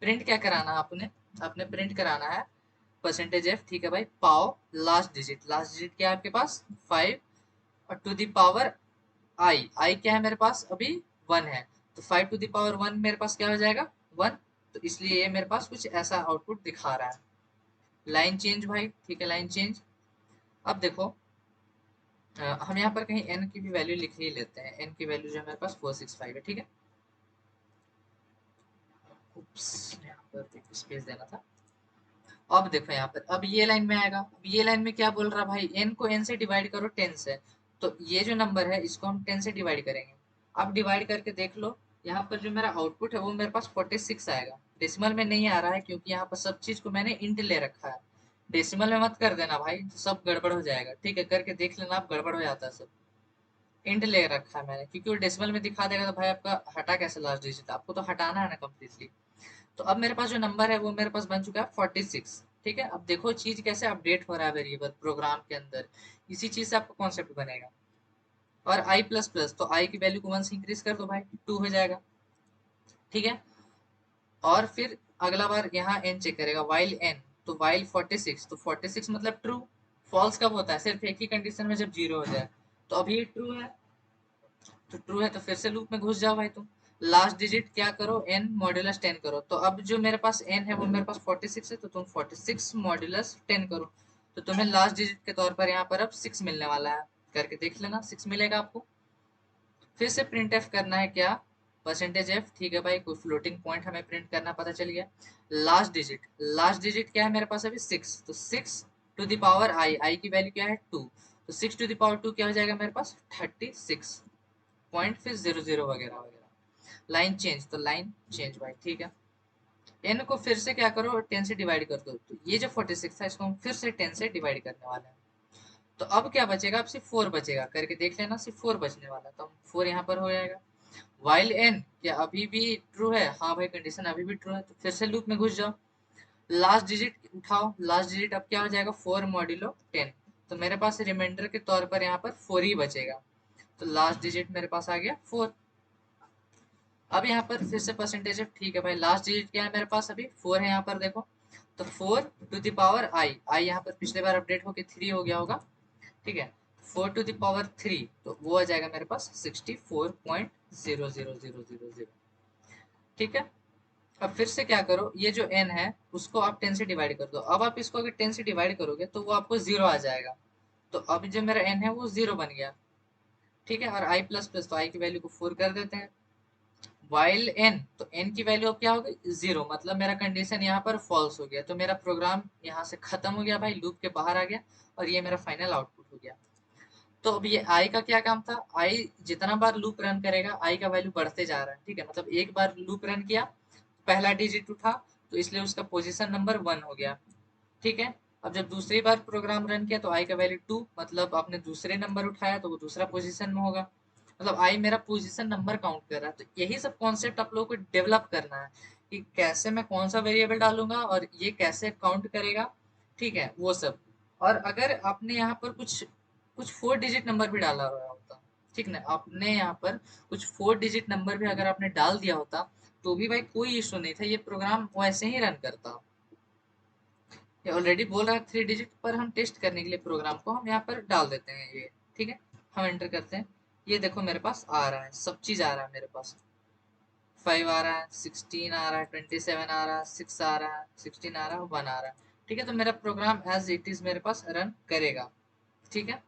प्रिंट क्या कराना है आपने, आपने प्रिंट कराना है %f, ठीक है भाई, पाओ लास्ट डिजिट, लास्ट डिजिट क्या है आपके पास 5, और टू द पावर आई क्या है मेरे पास अभी 1 है, तो 5 टू द पावर 1 मेरे पास क्या हो जाएगा 1। तो इसलिए ये मेरे पास कुछ ऐसा आउटपुट दिखा रहा है। लाइन चेंज भाई, ठीक है, लाइन चेंज। अब देखो हम यहाँ पर कहीं n की भी वैल्यू लिख ही लेते हैं, n की वैल्यू जो है मेरे पास 465 है, ठीक है। उप्स, यहाँ पर एक स्पेस देना था। अब देखो यहाँ पर, अब ये लाइन में आएगा, अब ये लाइन में क्या बोल रहा है भाई, n को n से डिवाइड करो 10 से, तो ये जो नंबर है इसको हम 10 से डिवाइड करेंगे। अब डिवाइड करके देख लो, यहाँ पर जो मेरा आउटपुट है वो मेरे पास 46 आएगा, डेसिमल में नहीं आ रहा है क्योंकि यहाँ पर सब चीज को मैंने इंट ले रखा है। डेसिमल में मत कर देना भाई, सब गड़बड़ हो जाएगा, ठीक है, करके देख लेना, आप गड़बड़ हो जाता है सब। इंट ले रखा है मैंने क्योंकि वो डेसिमल में दिखा देगा तो भाई आपका हटा कैसे लास्ट डिजिट, आपको तो हटाना है ना कम्प्लीटली। तो अब मेरे पास जो नंबर है वो मेरे पास बन चुका है 46, ठीक है। अब देखो चीज कैसे अपडेट हो रहा है वेरिएबल प्रोग्राम के अंदर, इसी चीज से आपका कॉन्सेप्ट बनेगा। और आई प्लस प्लस, तो आई की वैल्यू को 1 से इंक्रीज कर दो भाई, 2 हो जाएगा, ठीक है। और फिर अगला बार यहाँ एन चेक करेगा, वाइल एन, तो वाइल 46, तो 46 मतलब ट्रू, फॉल्स कब होता है? सिर्फ एक ही कंडीशन में, जब जीरो हो जाए। तो अभी ये ट्रू है, तो ट्रू है तो फिर से लूप में घुस जाओ भाई तुम। लास्ट डिजिट क्या करो, n मॉड्यूलस 10 करो। तो अब जो मेरे पास n है वो मेरे पास 46 है, तो तुम 46 मॉड्यूलस 10 करो। तो तुम्हें लास्ट डिजिट के तौर पर यहाँ पर अब 6 मिलने वाला है। करके देख लेना, 6 मिलेगा आपको। फिर से प्रिंट एफ करना है क्या, परसेंटेज एफ। ठीक है भाई, कोई फ्लोटिंग पॉइंट हमें प्रिंट करना, पता चल गया। लास्ट डिजिट क्या है मेरे पास अभी, 6। तो 6 टू द पावर आई की वैल्यू क्या है 2। तो 6 टू द पावर 2 क्या हो जाएगा मेरे पास, 36 पॉइंट, फिर 00 वगैरह वगैरह। लाइन चेंज, तो लाइन चेंज भाई, ठीक है। एन को फिर से क्या करो, 10 से डिवाइड कर दो। तो ये जो 46 था इसको हम फिर से 10 से डिवाइड करने वाले हैं। तो अब क्या बचेगा, अब सिर्फ 4 बचेगा। करके देख लेना, सिर्फ 4 बचने वाला। तो 4 यहाँ पर हो जाएगा। वाइल एन क्या अभी भी ट्रू है? हाँ भाई, कंडीशन अभी भी ट्रू है। तो फिर से लूप में घुस जाओ। लास्ट डिजिट उठाओ, लास्ट डिजिट अब क्या हो जाएगा, 4 मॉड्यूलो 10। तो मेरे पास रिमाइंडर के तौर पर यहाँ पर 4 ही बचेगा। तो लास्ट डिजिट मेरे पास आ गया 4। अब यहाँ पर फिर से परसेंटेज है, ठीक है भाई। लास्ट डिजिट क्या है मेरे पास, अभी 4 है यहाँ पर देखो। तो 4 टू द पावर आई यहाँ पर पिछले बार अपडेट होके 3 हो गया होगा, ठीक है। 4 टू द पावर 3, तो वो आ जाएगा मेरे पास 64.00000, ठीक है। अब फिर से क्या करो, ये जो n है उसको आप 10 से डिवाइड कर दो। अब आप इसको अगर 10 से डिवाइड करोगे तो वो आपको 0 आ जाएगा। तो अब जो मेरा n है वो 0 बन गया, ठीक है। और i प्लस प्लस, तो i की वैल्यू को 4 कर देते हैं। वाइल n, तो n की वैल्यू अब क्या होगी, 0। मतलब मेरा कंडीशन यहाँ पर फॉल्स हो गया। तो मेरा प्रोग्राम यहाँ से खत्म हो गया भाई, लूप के बाहर आ गया। और ये मेरा फाइनल आउटपुट हो गया। तो अब ये आई का क्या काम था, आई जितना बार लूप रन करेगा आई का वैल्यू बढ़ते जा रहा है, ठीक है। मतलब एक बार लूप रन किया, पहला डिजिट उठा, तो इसलिए उसका पोजीशन नंबर 1 हो गया, ठीक है। अब जब दूसरी बार प्रोग्राम रन किया तो आई का वैल्यू 2, मतलब आपने दूसरे नंबर उठाया तो वो दूसरा पोजीशन में होगा। मतलब आई मेरा पोजीशन नंबर काउंट कर रहा है। तो यही सब कॉन्सेप्ट आप लोगों को डेवलप करना है कि कैसे मैं कौन सा वेरिएबल डालूंगा और ये कैसे काउंट करेगा, ठीक है, वो सब। और अगर आपने यहाँ पर कुछ कुछ 4 डिजिट नंबर भी डाला हुआ होता, ठीक ना, आपने यहाँ पर कुछ 4 डिजिट नंबर भी अगर आपने डाल दिया होता तो भी भाई कोई इशू नहीं था, ये प्रोग्राम वैसे ही रन करता। ये ऑलरेडी बोल रहा है 3 डिजिट, पर हम टेस्ट करने के लिए प्रोग्राम को हम यहाँ पर डाल देते हैं ये, ठीक है। हम एंटर करते हैं, ये देखो मेरे पास आ रहा है, सब चीज आ रहा है मेरे पास। 5 आ रहा है, 16 आ रहा है, 27 आ रहा है, 6 आ रहा है, 16 आ रहा है, 1 आ रहा है, ठीक है। तो मेरा प्रोग्राम एज इट इज मेरे पास रन करेगा, ठीक है।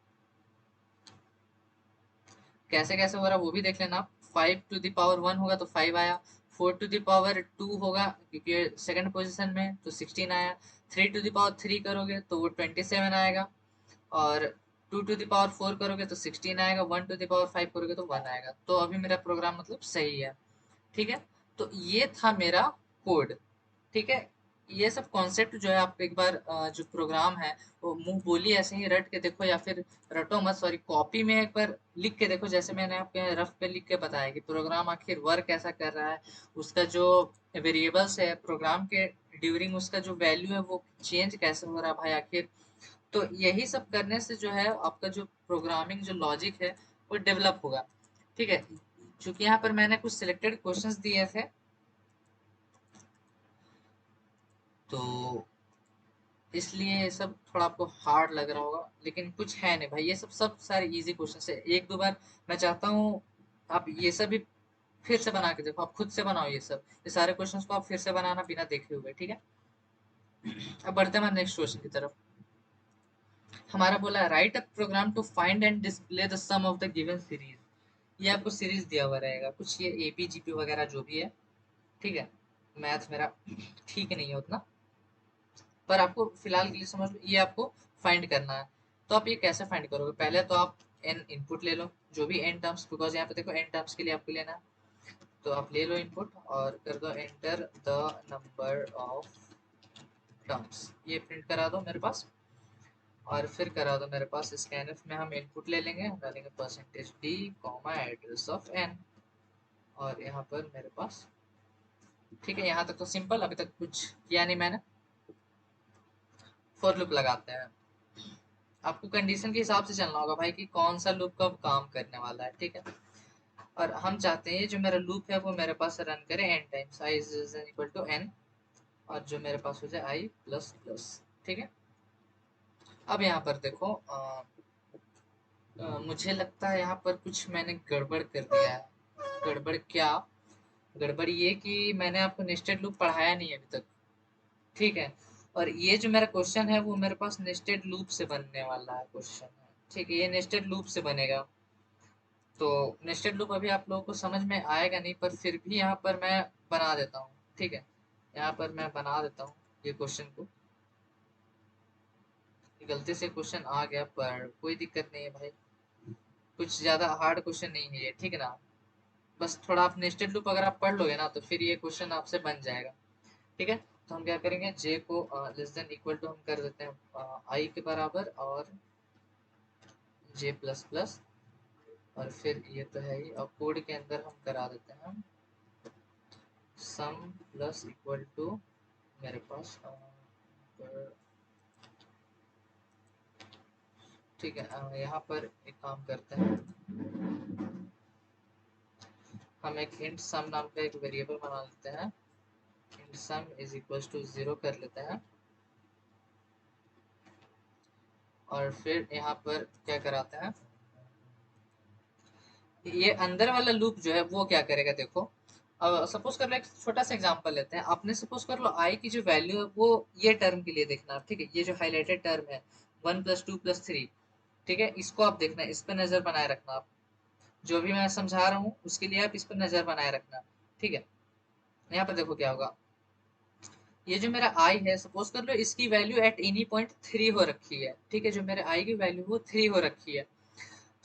कैसे कैसे हो रहा है वो भी देख लेना आप। 5 टू द पावर 1 होगा तो 5 आया। 4 टू द पावर 2 होगा क्योंकि सेकंड पोजीशन में, तो 16 आया। 3 टू द पावर 3 करोगे तो वो 27 आएगा। और 2 टू द पावर 4 करोगे तो 16 आएगा। 1 टू द पावर 5 करोगे तो 1 आएगा। तो अभी मेरा प्रोग्राम मतलब सही है, ठीक है। तो ये था मेरा कोड, ठीक है। ये सब कॉन्सेप्ट जो है आप एक बार जो प्रोग्राम है वो मुंह बोली ऐसे ही रट के देखो, या फिर रटो मत, सॉरी, कॉपी में एक बार लिख के देखो, जैसे मैंने आपके रफ पे लिख के बताया कि प्रोग्राम आखिर वर्क कैसा कर रहा है। उसका जो वेरिएबल्स है प्रोग्राम के ड्यूरिंग, उसका जो वैल्यू है वो चेंज कैसे हो रहा है भाई आखिर। तो यही सब करने से जो है आपका जो प्रोग्रामिंग जो लॉजिक है वो डेवलप होगा, ठीक है। चूंकि यहाँ पर मैंने कुछ सिलेक्टेड क्वेश्चंस दिए थे, तो इसलिए ये सब थोड़ा आपको हार्ड लग रहा होगा, लेकिन कुछ है नहीं भाई, ये सब सब सारे इजी क्वेश्चन है। एक दो बार मैं चाहता हूँ आप ये सब भी फिर से बना के देखो, आप खुद से बनाओ ये सारे क्वेश्चंस को आप फिर से बनाना बिना देखे हुए, ठीक है। अब बढ़ते हैं नेक्स्ट क्वेश्चन की तरफ। हमारा बोला है write a program to find and display the sum of the given series. ये आपको सीरीज दिया हुआ रहेगा कुछ, ये एपी जीपी वगैरह जो भी है, ठीक है। मैथ मेरा ठीक नहीं है उतना, पर आपको फिलहाल के लिए समझ लो ये आपको फाइंड करना है। तो आप ये कैसे फाइंड करोगे, पहले तो आप एन इनपुट ले लो, जो भी एन टर्म्स, बिकॉज यहाँ पे देखो एन टर्म्स के लिए आपको लेना है। तो आप ले लो इनपुट और कर दो enter the number of terms, ये प्रिंट करा दो मेरे पास। और फिर करा दो मेरे पास स्कैनफ में हम इनपुट ले लेंगे, डालेंगे percentage d comma address of n. और यहाँ पर मेरे पास, ठीक है, यहाँ तक तो सिंपल, अभी तक कुछ किया नहीं मैंने। फॉर लूप लगाते हैं, आपको कंडीशन के हिसाब से चलना होगा भाई कि कौन सा लूप कब काम करने वाला है, ठीक है। और हम चाहते हैं जो मेरा लूप है वो मेरे पास रन करे n times, i is equal to n, और जो मेरे पास हो जाए i प्लस प्लस, ठीक है। अब यहाँ पर देखो मुझे लगता है यहाँ पर कुछ मैंने गड़बड़ कर दिया है। गड़बड़ क्या? गड़बड़ ये कि मैंने आपको नेस्टेड लूप पढ़ाया नहीं अभी तक, ठीक है। और ये जो मेरा क्वेश्चन है वो मेरे पास नेस्टेड लूप से बनने वाला है क्वेश्चन है, ठीक है। ये नेस्टेड लूप से बनेगा। तो नेस्टेड लूप अभी आप लोगों को समझ में आएगा नहीं, पर फिर भी यहाँ पर मैं बना देता हूँ, ठीक है। यहाँ पर मैं बना देता हूँ ये क्वेश्चन को। गलती से क्वेश्चन आ गया पर कोई दिक्कत नहीं है भाई, कुछ ज्यादा हार्ड क्वेश्चन नहीं है ये, ठीक है ना। बस थोड़ा आप नेस्टेड लूप अगर आप पढ़ लोगे ना तो फिर ये क्वेश्चन आपसे बन जाएगा, ठीक है। तो हम क्या करेंगे, जे को लेस देन इक्वल टू हम कर देते हैं आई के बराबर, और जे प्लस प्लस, और फिर ये तो है ही, और कोड के अंदर हम करा देते हैं हम सम प्लस इक्वल टू मेरे पास ठीक है। यहाँ पर एक काम करते हैं, हम एक इंट सम नाम का एक वेरिएबल बना लेते हैं। Int sum is equal to 0 कर लेते हैं, और फिर यहाँ पर क्या कराते हैं, ये अंदर वाला लूप जो है वो क्या करेगा, देखो। अब सपोज कर लो, एक छोटा सा एग्जांपल लेते हैं। आपने सपोज कर लो आई की जो वैल्यू है वो ये टर्म के लिए देखना, ठीक है। ये जो हाईलाइटेड टर्म है 1 + 2 + 3, ठीक है, इसको आप देखना, इस पर नजर बनाए रखना आप। जो भी मैं समझा रहा हूँ उसके लिए आप इस पर नजर बनाए रखना, ठीक है। यहाँ पर देखो क्या होगा, ये जो मेरा आई है, सपोज कर लो इसकी वैल्यू एट एनी पॉइंट 3 हो रखी है, ठीक है। जो मेरे आई की वैल्यू वो 3 हो रखी है।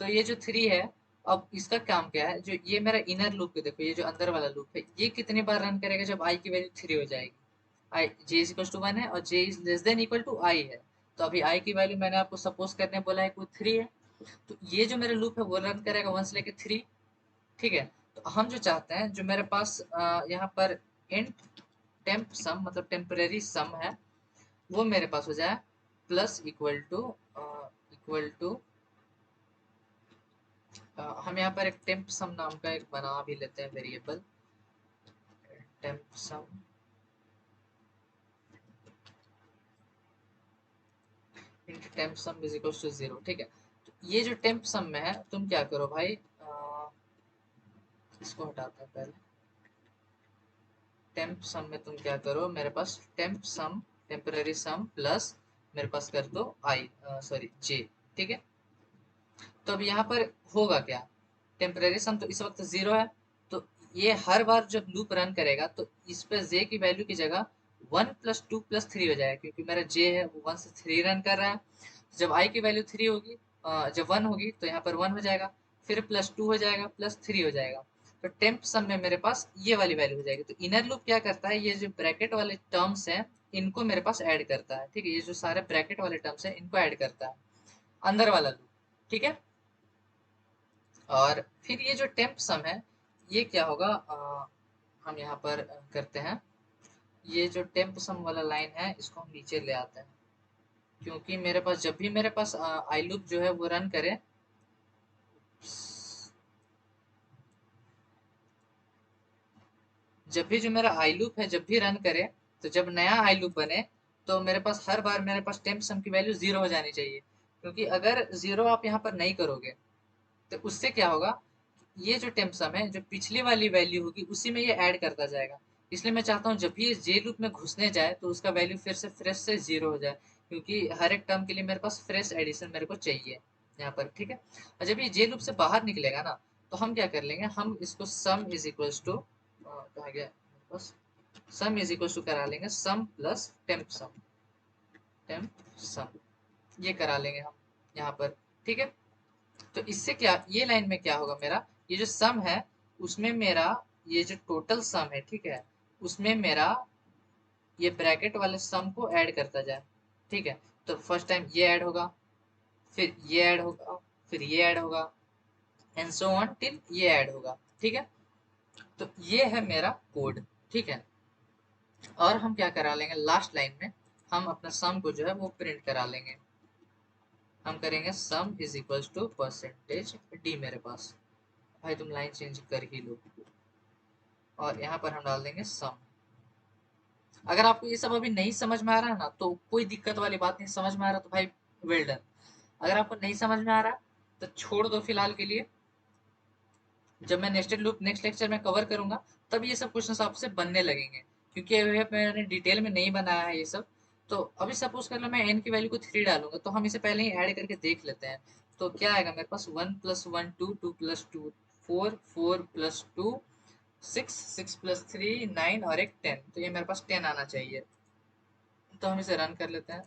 तो ये जो 3 है, अब इसका काम क्या है, जो ये मेरा इनर लूप है, देखो ये जो अंदर वाला लूप है, ये कितनी बार रन करेगा जब आई की वैल्यू 3 हो जाएगी। I j is equal to 1 है और j is less than equal to i है। तो अभी आई की वैल्यू मैंने आपको सपोज करने बोला है कि वो 3 है। तो ये जो मेरा लूप है वो रन करेगा 1 से लेके 3, ठीक है। तो हम जो चाहते हैं, जो मेरे पास यहाँ पर इंट टेम्प सम मतलब टेम्परेरी सम है, वो मेरे पास हो जाए प्लस इक्वल टू हम यहाँ पर एक टेम्प सम नाम का एक बना भी लेते हैं variable, temp sum int temp sum is equal to 0, ठीक है। तो ये जो टेम्प सम में है, तुम क्या करो भाई, इसको हटाते हैं पहले। टेम्प सम में तुम क्या करो, मेरे पास टेम्प सम टेम्पररी सम प्लस मेरे पास कर दो आई सॉरी जे, ठीक है। तो अब यहाँ पर होगा क्या, टेम्परेरी सम तो इस वक्त 0 है। तो ये हर बार जब लूप रन करेगा तो इस पर जे की वैल्यू की जगह 1 + 2 + 3 हो जाएगा, क्योंकि मेरा जे है वो 1 से 3 रन कर रहा है। जब आई की वैल्यू 3 होगी, जब 1 होगी तो यहाँ पर 1 हो जाएगा, फिर +2 हो जाएगा, +3 हो जाएगा। तो टेम्प सम में मेरे पास ये वाली वैल्यू हो जाएगी। तो इनर लूप क्या करता है, ये जो ब्रैकेट वाले टर्म्स हैं इनको मेरे पास ऐड करता है, ठीक है। ये जो सारे ब्रैकेट वाले टर्म्स हैं इनको ऐड करता है अंदर वाला लूप, ठीक है। और फिर ये जो टेम्प सम है, ये क्या होगा, हम यहाँ पर करते हैं, ये जो टेम्प सम वाला लाइन है इसको हम नीचे ले आते हैं, क्योंकि मेरे पास जब भी मेरे पास आई लूप जो है वो रन करे, जब भी जो मेरा आई लूप है जब भी रन करे, तो जब नया आई लूप बने तो मेरे पास हर बार मेरे पास टेम्प सम की वैल्यू 0 हो जानी चाहिए। क्योंकि अगर 0 आप यहाँ पर नहीं करोगे तो उससे क्या होगा, ये जो टेम्प सम है जो पिछली वाली वैल्यू होगी उसी में ये ऐड करता जाएगा। इसलिए मैं चाहता हूँ जब भी ये जे लूप में घुसने जाए तो उसका वैल्यू फिर से फ्रेश से 0 हो जाए, क्योंकि हर एक टर्म के लिए मेरे पास फ्रेश एडिशन मेरे को चाहिए यहाँ पर, ठीक है। और जब ये जे लूप से बाहर निकलेगा ना, तो हम क्या कर लेंगे, हम इसको सम इज इक्वल्स टू कहा गया बस, सम इज इक्वल्स टू करा लेंगे सम प्लस टेम्प सम, ये करा लेंगे हम यहाँ पर, ठीक है। तो इससे क्या, ये लाइन में क्या होगा मेरा, ये जो सम है उसमें मेरा ये जो टोटल सम है, ठीक है, उसमें मेरा ये ब्रैकेट वाले सम को ऐड करता जाए, ठीक है। तो फर्स्ट टाइम ये ऐड होगा, फिर ये ऐड होगा, फिर ये ऐड होगा, एंड सो ऑन टिल ये ऐड होगा, ठीक है। तो ये है मेरा कोड, ठीक है। और हम क्या करा लेंगे लास्ट लाइन में, हम अपना सम को जो है वो प्रिंट करा लेंगे। हम करेंगे sum is equal to percentage d, मेरे पास भाई तुम लाइन चेंज कर ही लो, और यहाँ पर हम डाल देंगे सम। अगर आपको ये सब अभी नहीं समझ में आ रहा है ना तो कोई दिक्कत वाली बात नहीं, समझ में आ रहा तो भाई वेल डन। अगर आपको नहीं समझ में आ रहा तो छोड़ दो फिलहाल के लिए। जब मैं नेस्टेड लूप नेक्स्ट लेक्चर में कवर करूंगा तब ये सब क्वेश्चन आपसे बनने लगेंगे, क्योंकि अभी मैंने डिटेल में नहीं बनाया है ये सब। तो अभी सपोज कर लो मैं एन की वैल्यू को 3 डालूंगा, तो हम इसे पहले ही ऐड करके देख लेते हैं। तो क्या आएगा मेरे पास, 1 + 1 2, 2 + 2 4, 4 + 2 6, 6 + 3 9 और एक 10, तो ये मेरे पास 10 आना चाहिए। तो हम इसे रन कर लेते हैं।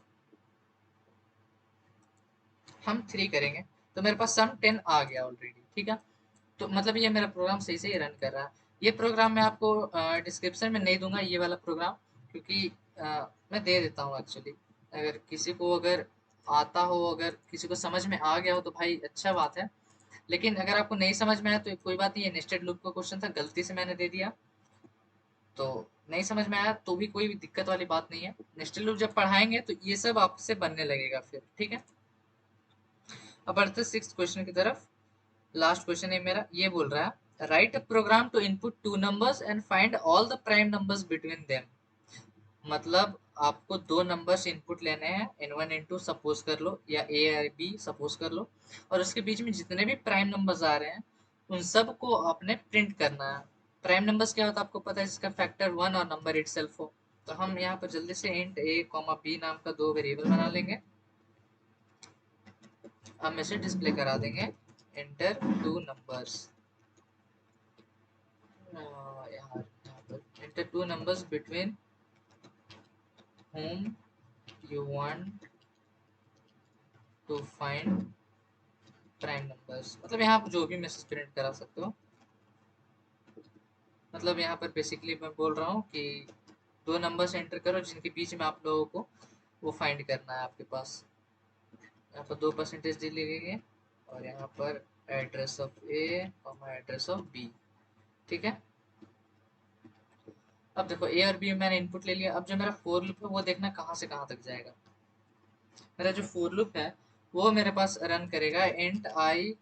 हम 3 करेंगे तो मेरे पास सम 10 आ गया ऑलरेडी, ठीक है। तो मतलब ये मेरा प्रोग्राम सही से ही रन कर रहा है। ये प्रोग्राम मैं आपको डिस्क्रिप्शन में नहीं दूंगा ये वाला प्रोग्राम, क्योंकि अ, मैं दे देता हूँ एक्चुअली। अगर किसी को अगर आता हो, अगर किसी को समझ में आ गया हो तो भाई अच्छा बात है। लेकिन अगर आपको नहीं समझ में आया तो कोई बात नहीं, ये नेस्टेड लूप का क्वेश्चन था, गलती से मैंने दे दिया। तो नहीं समझ में आया तो भी कोई भी दिक्कत वाली बात नहीं है। नेस्टेड लूप जब पढ़ाएंगे तो ये सब आपसे बनने लगेगा फिर, ठीक है। अब बढ़ते 6th क्वेश्चन की तरफ। लास्ट क्वेश्चन है मेरा, ये बोल रहा है write a program to input two numbers and find all the prime numbers between them. मतलब आपको दो नंबर्स इनपुट लेने हैं, n1 n2 सपोज कर लो, या a या b सपोज कर लो, और उसके बीच में जितने भी प्राइम नंबर्स आ रहे हैं उन सब को आपने प्रिंट करना है। प्राइम नंबर्स क्या होता है आपको पता है, जिसका फैक्टर 1 और नंबर इटसेल्फ हो। तो हम यहाँ पर जल्दी से इंट a, b नाम का दो वेरिएबल बना लेंगे। हम इसे डिस्प्ले करा देंगे एंटर टू नंबर्स। यहाँ पर enter two numbers between whom you want to find prime numbers। मतलब यहाँ आप जो भी मैसेज प्रिंट करा सकते हो। मतलब यहाँ पर बेसिकली मैं बोल रहा हूँ कि दो नंबर्स एंटर करो जिनके बीच में आप लोगों को वो फाइंड करना है आपके पास। यहाँ पर 2% डी लिखेंगे और यहाँ पर एड्रेस ऑफ ए और एड्रेस ऑफ बी, ठीक है। अब देखो ए और बी मैंने इनपुट ले लिया। अब जो मेरा फोर लूप है वो देखना कहाँ से कहाँ तक जाएगा। मेरा जो फोर लूप है वो मेरे पास रन करेगा int i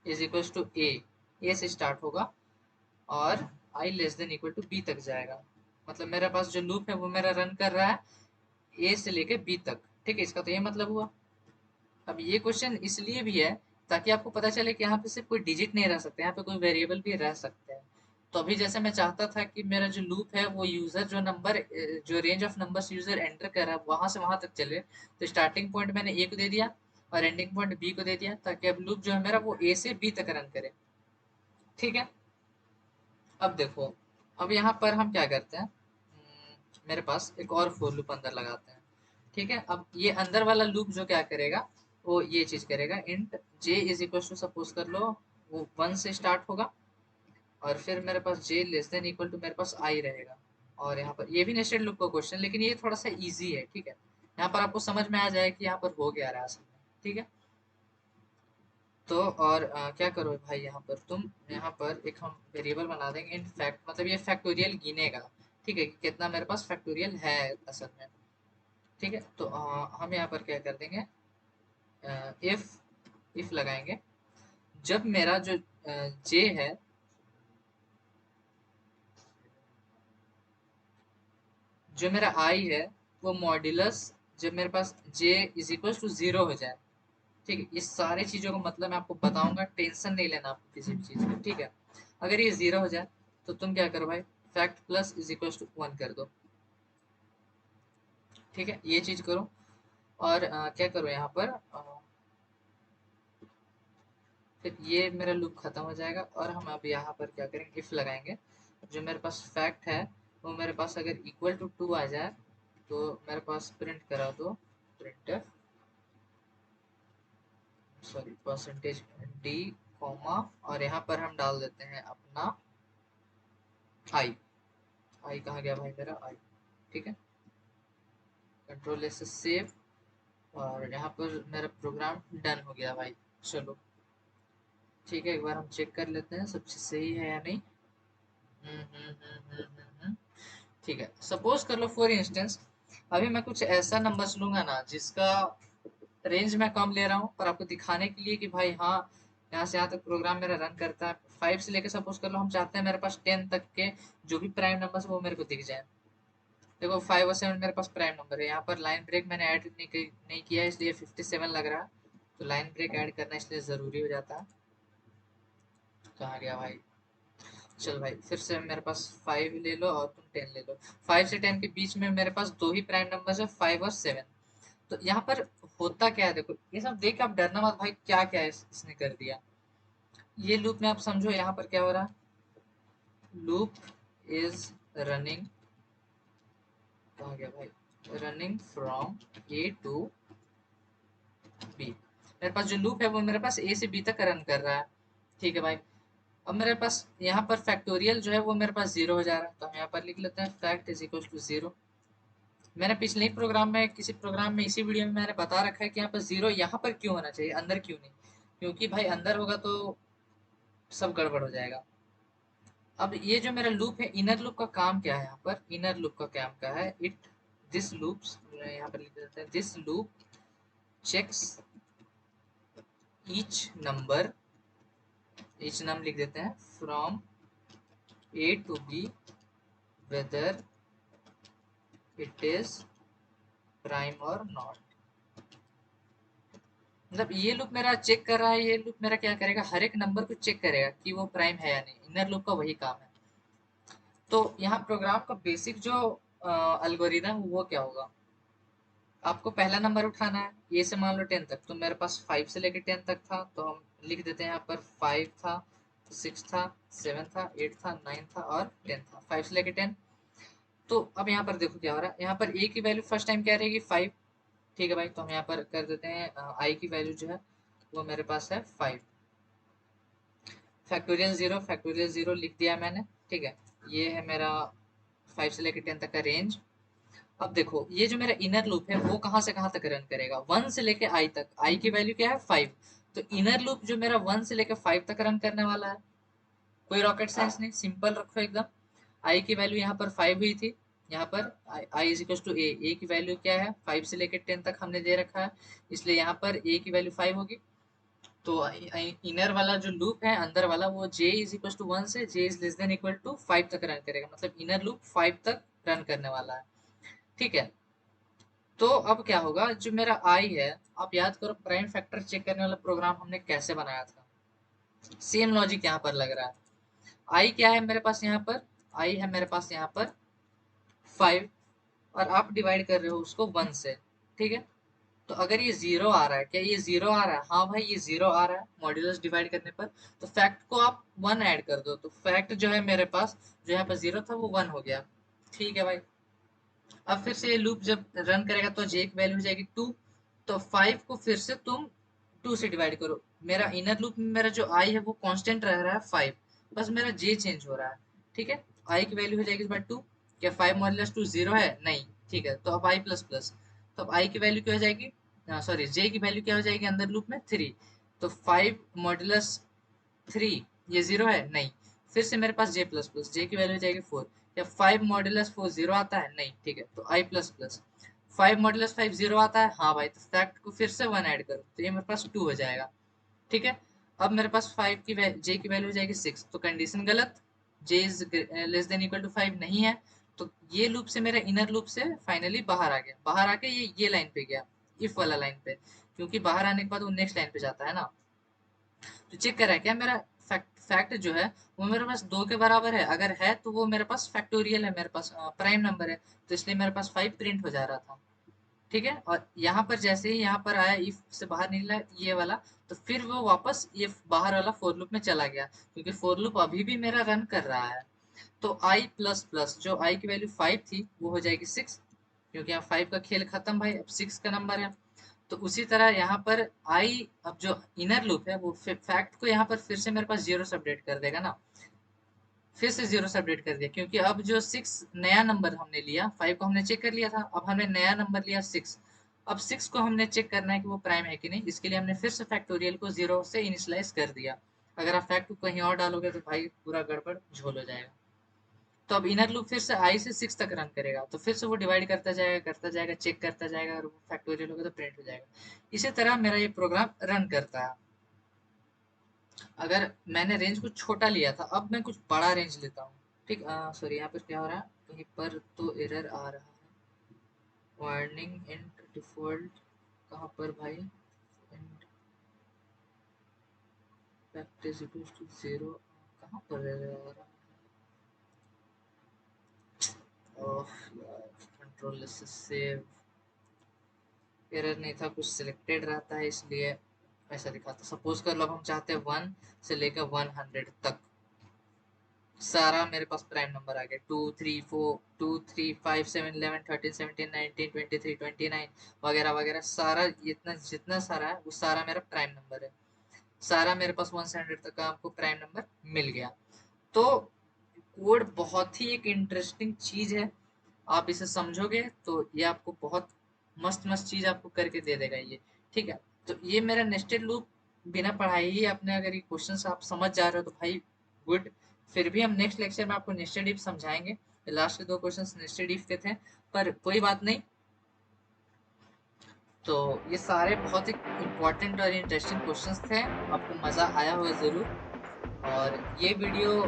is equal to a से स्टार्ट होगा और i less than equal to b तक जाएगा। मतलब मेरे पास जो लूप है वो मेरा रन कर रहा है ए से लेके बी तक, ठीक है। इसका तो ये मतलब हुआ। अब ये क्वेश्चन इसलिए भी है ताकि आपको पता चले कि यहाँ पे सिर्फ कोई डिजिट नहीं रह सकते, यहाँ पे कोई वेरिएबल भी रह सकते हैं। तो अभी जैसे मैं चाहता था कि मेरा जो लूप है वो यूजर जो नंबर जो range of numbers user enter कर रहा है वहां से वहां तक चले, तो स्टार्टिंग पॉइंट मैंने ए को दे दिया और एंडिंग पॉइंट बी को दे दिया, ताकि अब लूप जो है मेरा वो ए से बी तक रन करे, ठीक है। अब देखो, अब यहाँ पर हम क्या करते हैं, मेरे पास एक और फोर लूप अंदर लगाते हैं, ठीक है। अब ये अंदर वाला लूप जो क्या करेगा, वो ये चीज करेगा int j is equal to suppose कर लो वो 1 से स्टार्ट होगा और फिर मेरे पास जे लेस देन इक्वल टू मेरे पास आई रहेगा। और यहाँ पर ये भी नेस्टेड लूप का क्वेश्चन, लेकिन ये थोड़ा सा इजी है, ठीक है। यहाँ पर आपको समझ में आ जाए कि यहाँ पर हो गया रहा है असल में, ठीक है। तो और क्या करो भाई, यहाँ पर तुम यहाँ पर एक हम वेरिएबल बना देंगे इन फैक्ट, मतलब ये फैक्टोरियल गिनेगा, ठीक है, कि कितना मेरे पास फैक्टोरियल है असल में, ठीक है। तो हम यहाँ पर क्या कर देंगे, इफ लगाएंगे जब मेरा जो जे है, जो मेरा आई है वो मॉड्यूलस, जब मेरे पास जे इज इक्वल टू 0 हो जाए, ठीक है। इस सारे चीजों का मतलब मैं आपको बताऊंगा, टेंशन नहीं लेना आपको किसी भी चीज का, ठीक है। अगर ये 0 हो जाए तो तुम क्या करो भाई, fact plus is equal to 1 कर दो, ठीक है। ये चीज करो और क्या करो यहाँ पर फिर ये मेरा लूप खत्म हो जाएगा और हम अब यहाँ पर क्या करेंगे, इफ लगाएंगे। जो मेरे पास फैक्ट है वो मेरे पास अगर इक्वल टू 2 आ जाए तो मेरे पास प्रिंट करा दो print, sorry percentage d comma, और यहाँ पर हम डाल देते हैं अपना आई। आई कहाँ गया भाई मेरा आई, ठीक है। कंट्रोल एस से सेव, और यहाँ पर मेरा प्रोग्राम डन हो गया भाई। चलो ठीक है, एक बार हम चेक कर लेते हैं सब चीज़ सही है या नहीं। ठीक है, सपोज कर लो फॉर इंस्टेंस अभी मैं कुछ ऐसा नंबर्स लूंगा ना जिसका रेंज मैं कम ले रहा हूँ, पर आपको दिखाने के लिए कि भाई हाँ यहाँ से यहाँ तक प्रोग्राम मेरा रन करता है। 5 से लेकर सपोज कर लो हम चाहते हैं मेरे पास 10 तक के जो भी प्राइम नंबर्स वो मेरे को दिख जाए। देखो 5 और 7 मेरे पास प्राइम नंबर है। यहाँ पर लाइन ब्रेक मैंने ऐड नहीं किया इसलिए 57 लग रहा है, तो लाइन ब्रेक ऐड करना इसलिए ज़रूरी हो जाता है। कहाँ गया भाई? चल भाई फिर से मेरे पास 5 ले लो और तुम 10 ले लो। 5 से 10 के बीच में मेरे पास दो ही प्राइम नंबर है, 5 और 7। तो यहाँ पर होता क्या है, देखो ये सब देख के आप डरना मत भाई, क्या क्या है इसने कर दिया। ये लूप में आप समझो यहाँ पर क्या हो रहा है। लूप इज रनिंग, कहाँ गया भाई, running from a to b. मेरे पास जो लूप है वो मेरे पास ए से बी तक रन कर रहा है, ठीक है भाई। अब मेरे पास यहाँ पर फैक्टोरियल जो है वो मेरे पास जीरो हो जा रहा है, तो हम यहाँ पर लिख लेते हैं fact is equal to zero. मैंने पिछले ही प्रोग्राम में, किसी प्रोग्राम में, इसी वीडियो में मैंने बता रखा है कि यहाँ पर जीरो यहाँ पर क्यों होना चाहिए, अंदर क्यों नहीं, क्योंकि भाई अंदर होगा तो सब गड़बड़ हो जाएगा। अब ये जो मेरा लूप है, इनर लूप का काम क्या है, यहाँ पर इनर लूप का काम क्या है, इट दिस लूप्स, यहाँ पर लिख देते हैं this loop checks each number, each number लिख देते हैं from a to b whether it is prime और नॉट। मतलब ये लूप मेरा चेक कर रहा है, ये लूप मेरा क्या करेगा, हर एक नंबर को चेक करेगा कि वो प्राइम है या नहीं। इनर लूप का वही काम है। तो यहाँ प्रोग्राम का बेसिक जो एल्गोरिदम वो क्या होगा, आपको पहला नंबर उठाना है, ये से मान लो 10 तक, तो मेरे पास 5 से लेकर 10 तक था, तो हम लिख देते हैं यहाँ पर 5 था, 6 था, 7 था, 8 था, 9 था और 10 था, 5 से लेकर 10। तो अब यहाँ पर देखो क्या हो रहा है, यहाँ पर ए की वैल्यू फर्स्ट टाइम क्या रहेगी, 5, ठीक है भाई। तो हम यहाँ पर कर देते हैं आई की वैल्यू जो है वो मेरे पास है 5। फैक्टोरियल जीरो लिख दिया मैंने, ठीक है। ये है मेरा 5 से लेकर 10 तक का रेंज। अब देखो ये जो मेरा इनर लूप है वो कहाँ से कहाँ तक रन करेगा, 1 से लेकर आई तक। आई की वैल्यू क्या है 5, तो इनर लूप जो मेरा 1 से लेकर 5 तक रन करने वाला है। कोई रॉकेट साइंस नहीं, सिंपल रखो एकदम। आई की वैल्यू यहाँ पर 5 हुई थी, यहाँ पर आई इज इक्वल टू ए, ए की वैल्यू क्या है 5 से लेकर 10 तक हमने दे रखा है, इसलिए यहाँ पर ए की वैल्यू 5 होगी। तो इनर वाला जो लूप है, अंदर वाला, वो j इज इक्वल टू 1 से j is less than equal to 5 तक रन करेगा, मतलब इनर लूप 5 तक रन करने वाला है, ठीक है। तो अब क्या होगा, जो मेरा i है, आप याद करो प्राइम फैक्टर चेक करने वाला प्रोग्राम हमने कैसे बनाया था, सेम लॉजिक यहाँ पर लग रहा है। i क्या है मेरे पास यहाँ पर, i है मेरे पास यहाँ पर 5, और आप डिवाइड कर रहे हो उसको 1 से, ठीक है। तो अगर ये जीरो आ रहा है, क्या ये जीरो आ रहा है, हाँ भाई ये जीरो आ रहा है मॉड्यूलस डिवाइड करने पर, तो फैक्ट को आप 1 ऐड कर दो, तो फैक्ट जो है मेरे पास, जो यहाँ पर जीरो था वो 1 हो गया, ठीक है भाई। अब फिर से ये लूप जब रन करेगा तो जे की वैल्यू हो जाएगी 2, तो 5 को फिर से तुम 2 से डिवाइड करो। मेरा इनर लूप में मेरा जो आई है वो कांस्टेंट रह रहा है 5, बस मेरा जे चेंज हो रहा है, ठीक है। आई की वैल्यू हो जाएगी इस बार 2। क्या 5 मॉड्यूलस 2 जीरो है, नहीं, ठीक है। तो अब आई प्लस प्लस, तो अब आई की वैल्यू क्या हो जाएगी, सॉरी जे की वैल्यू क्या हो जाएगी अंदर लूप में 3। तो 5 मॉड्यूलस 3, ये जीरो है, नहीं। फिर से मेरे पास जे प्लस प्लस, जे की वैल्यू हो जाएगी 4। क्या 5 मॉड्यूलस 4 जीरो आता है, नहीं, ठीक है। तो आई प्लस प्लस, 5 मॉड्यूलस 5 जीरो आता है, हाँ भाई। तो फैक्ट को फिर से 1 ऐड करो, तो ये मेरे पास 2 हो जाएगा, ठीक है। अब मेरे पास 5 की जे की वैल्यू हो जाएगी 6, तो कंडीशन गलत, j is less than equal to 5 नहीं है। तो ये लूप से मेरा इनर लूप से फाइनली बाहर आ गया, बाहर आके ये लाइन पे गया, इफ वाला लाइन पे, क्योंकि बाहर आने के बाद वो नेक्स्ट लाइन पे जाता है ना। तो चेक करा क्या मेरा फैक्ट जो है वो मेरे पास 2 के बराबर है, अगर है तो वो मेरे पास फैक्टोरियल है, मेरे पास प्राइम नंबर है, तो इसलिए मेरे पास 5 प्रिंट हो जा रहा था, ठीक है। और यहाँ पर जैसे ही यहाँ पर आया इफ से बाहर निकला ये वाला, तो फिर वो वापस ये बाहर वाला फोर लूप में चला गया, क्योंकि फोर लूप अभी भी मेरा रन कर रहा है। तो आई प्लस प्लस, जो आई की वैल्यू 5 थी वो हो जाएगी 6, क्योंकि यहाँ 5 का खेल खत्म भाई, अब 6 का नंबर है। तो उसी तरह यहाँ पर आई, अब जो इनर लूप है वो फैक्ट को यहाँ पर फिर से मेरे पास जीरो से अपडेट कर देगा ना, फिर से जीरो से अपडेट कर दिया, क्योंकि अब जो 6 नया नंबर हमने लिया, 5 को हमने चेक कर लिया था, अब हमने नया नंबर लिया 6। अब 6 को हमने चेक करना है कि वो प्राइम है कि नहीं, इसके लिए हमने फिर से फैक्टोरियल को जीरो से इनिशियलाइज कर दिया। अगर आप फैक्ट को कहीं और डालोगे तो भाई पूरा गड़बड़ झोल हो जाएगा। तो अब इनर लूप फिर से आई से 6 तक रन करेगा, तो फिर से वो डिवाइड करता जाएगा, चेक करता जाएगा, और वो फैक्टोरियल होगा तो प्रिंट हो जाएगा। इसी तरह मेरा ये प्रोग्राम रन करता है। अगर मैंने रेंज कुछ छोटा लिया था, अब मैं कुछ बड़ा रेंज लेता हूँ, ठीक। सॉरी यहाँ पर क्या हो रहा है, कहीं पर तो एरर आ रहा है, वार्निंग इंट डिफॉल्ट कहाँ पर भाई, int fact is equal to 0 कहाँ पर एरर आ रहा है, ओह यार कंट्रोल से सेव, एरर नहीं था, कुछ सिलेक्टेड रहता है इसलिए ऐसा दिखाता। सपोज कर लो हम चाहते हैं 1 से लेकर 100 तक सारा मेरे पास प्राइम नंबर आ गया, 2 3 4 2 3 5 7 11 13 17 19 23 29 वगैरह वगैरह, सारा इतना जितना सारा है वो सारा मेरा प्राइम नंबर है, सारा मेरे पास 100 तक का आपको प्राइम नंबर मिल गया। तो कोड बहुत ही एक इंटरेस्टिंग चीज है, आप इसे समझोगे तो ये आपको बहुत मस्त मस्त चीज आपको करके दे देगा ये, ठीक है। तो ये मेरा नेस्टेड लूप बिना पढ़ाई ही आपने अगर ये क्वेश्चन आप समझ जा रहे हो तो भाई गुड। फिर भी हम नेक्स्ट लेक्चर में आपको नेस्टेड इफ समझाएंगे, लास्ट के 2 क्वेश्चन नेस्टेड इफ के थे, पर कोई बात नहीं। तो ये सारे बहुत ही इम्पोर्टेंट और इंटरेस्टिंग क्वेश्चंस थे, आपको मज़ा आया होगा ज़रूर। और ये वीडियो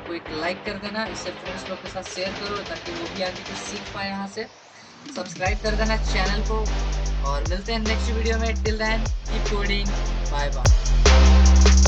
को एक लाइक कर देना, इसे फ्रेंड्स लोग के साथ शेयर करो ताकि वो भी आगे कुछ सीख पाए यहाँ से। सब्सक्राइब कर देना चैनल को और मिलते हैं नेक्स्ट वीडियो में। Till then keep coding, bye bye.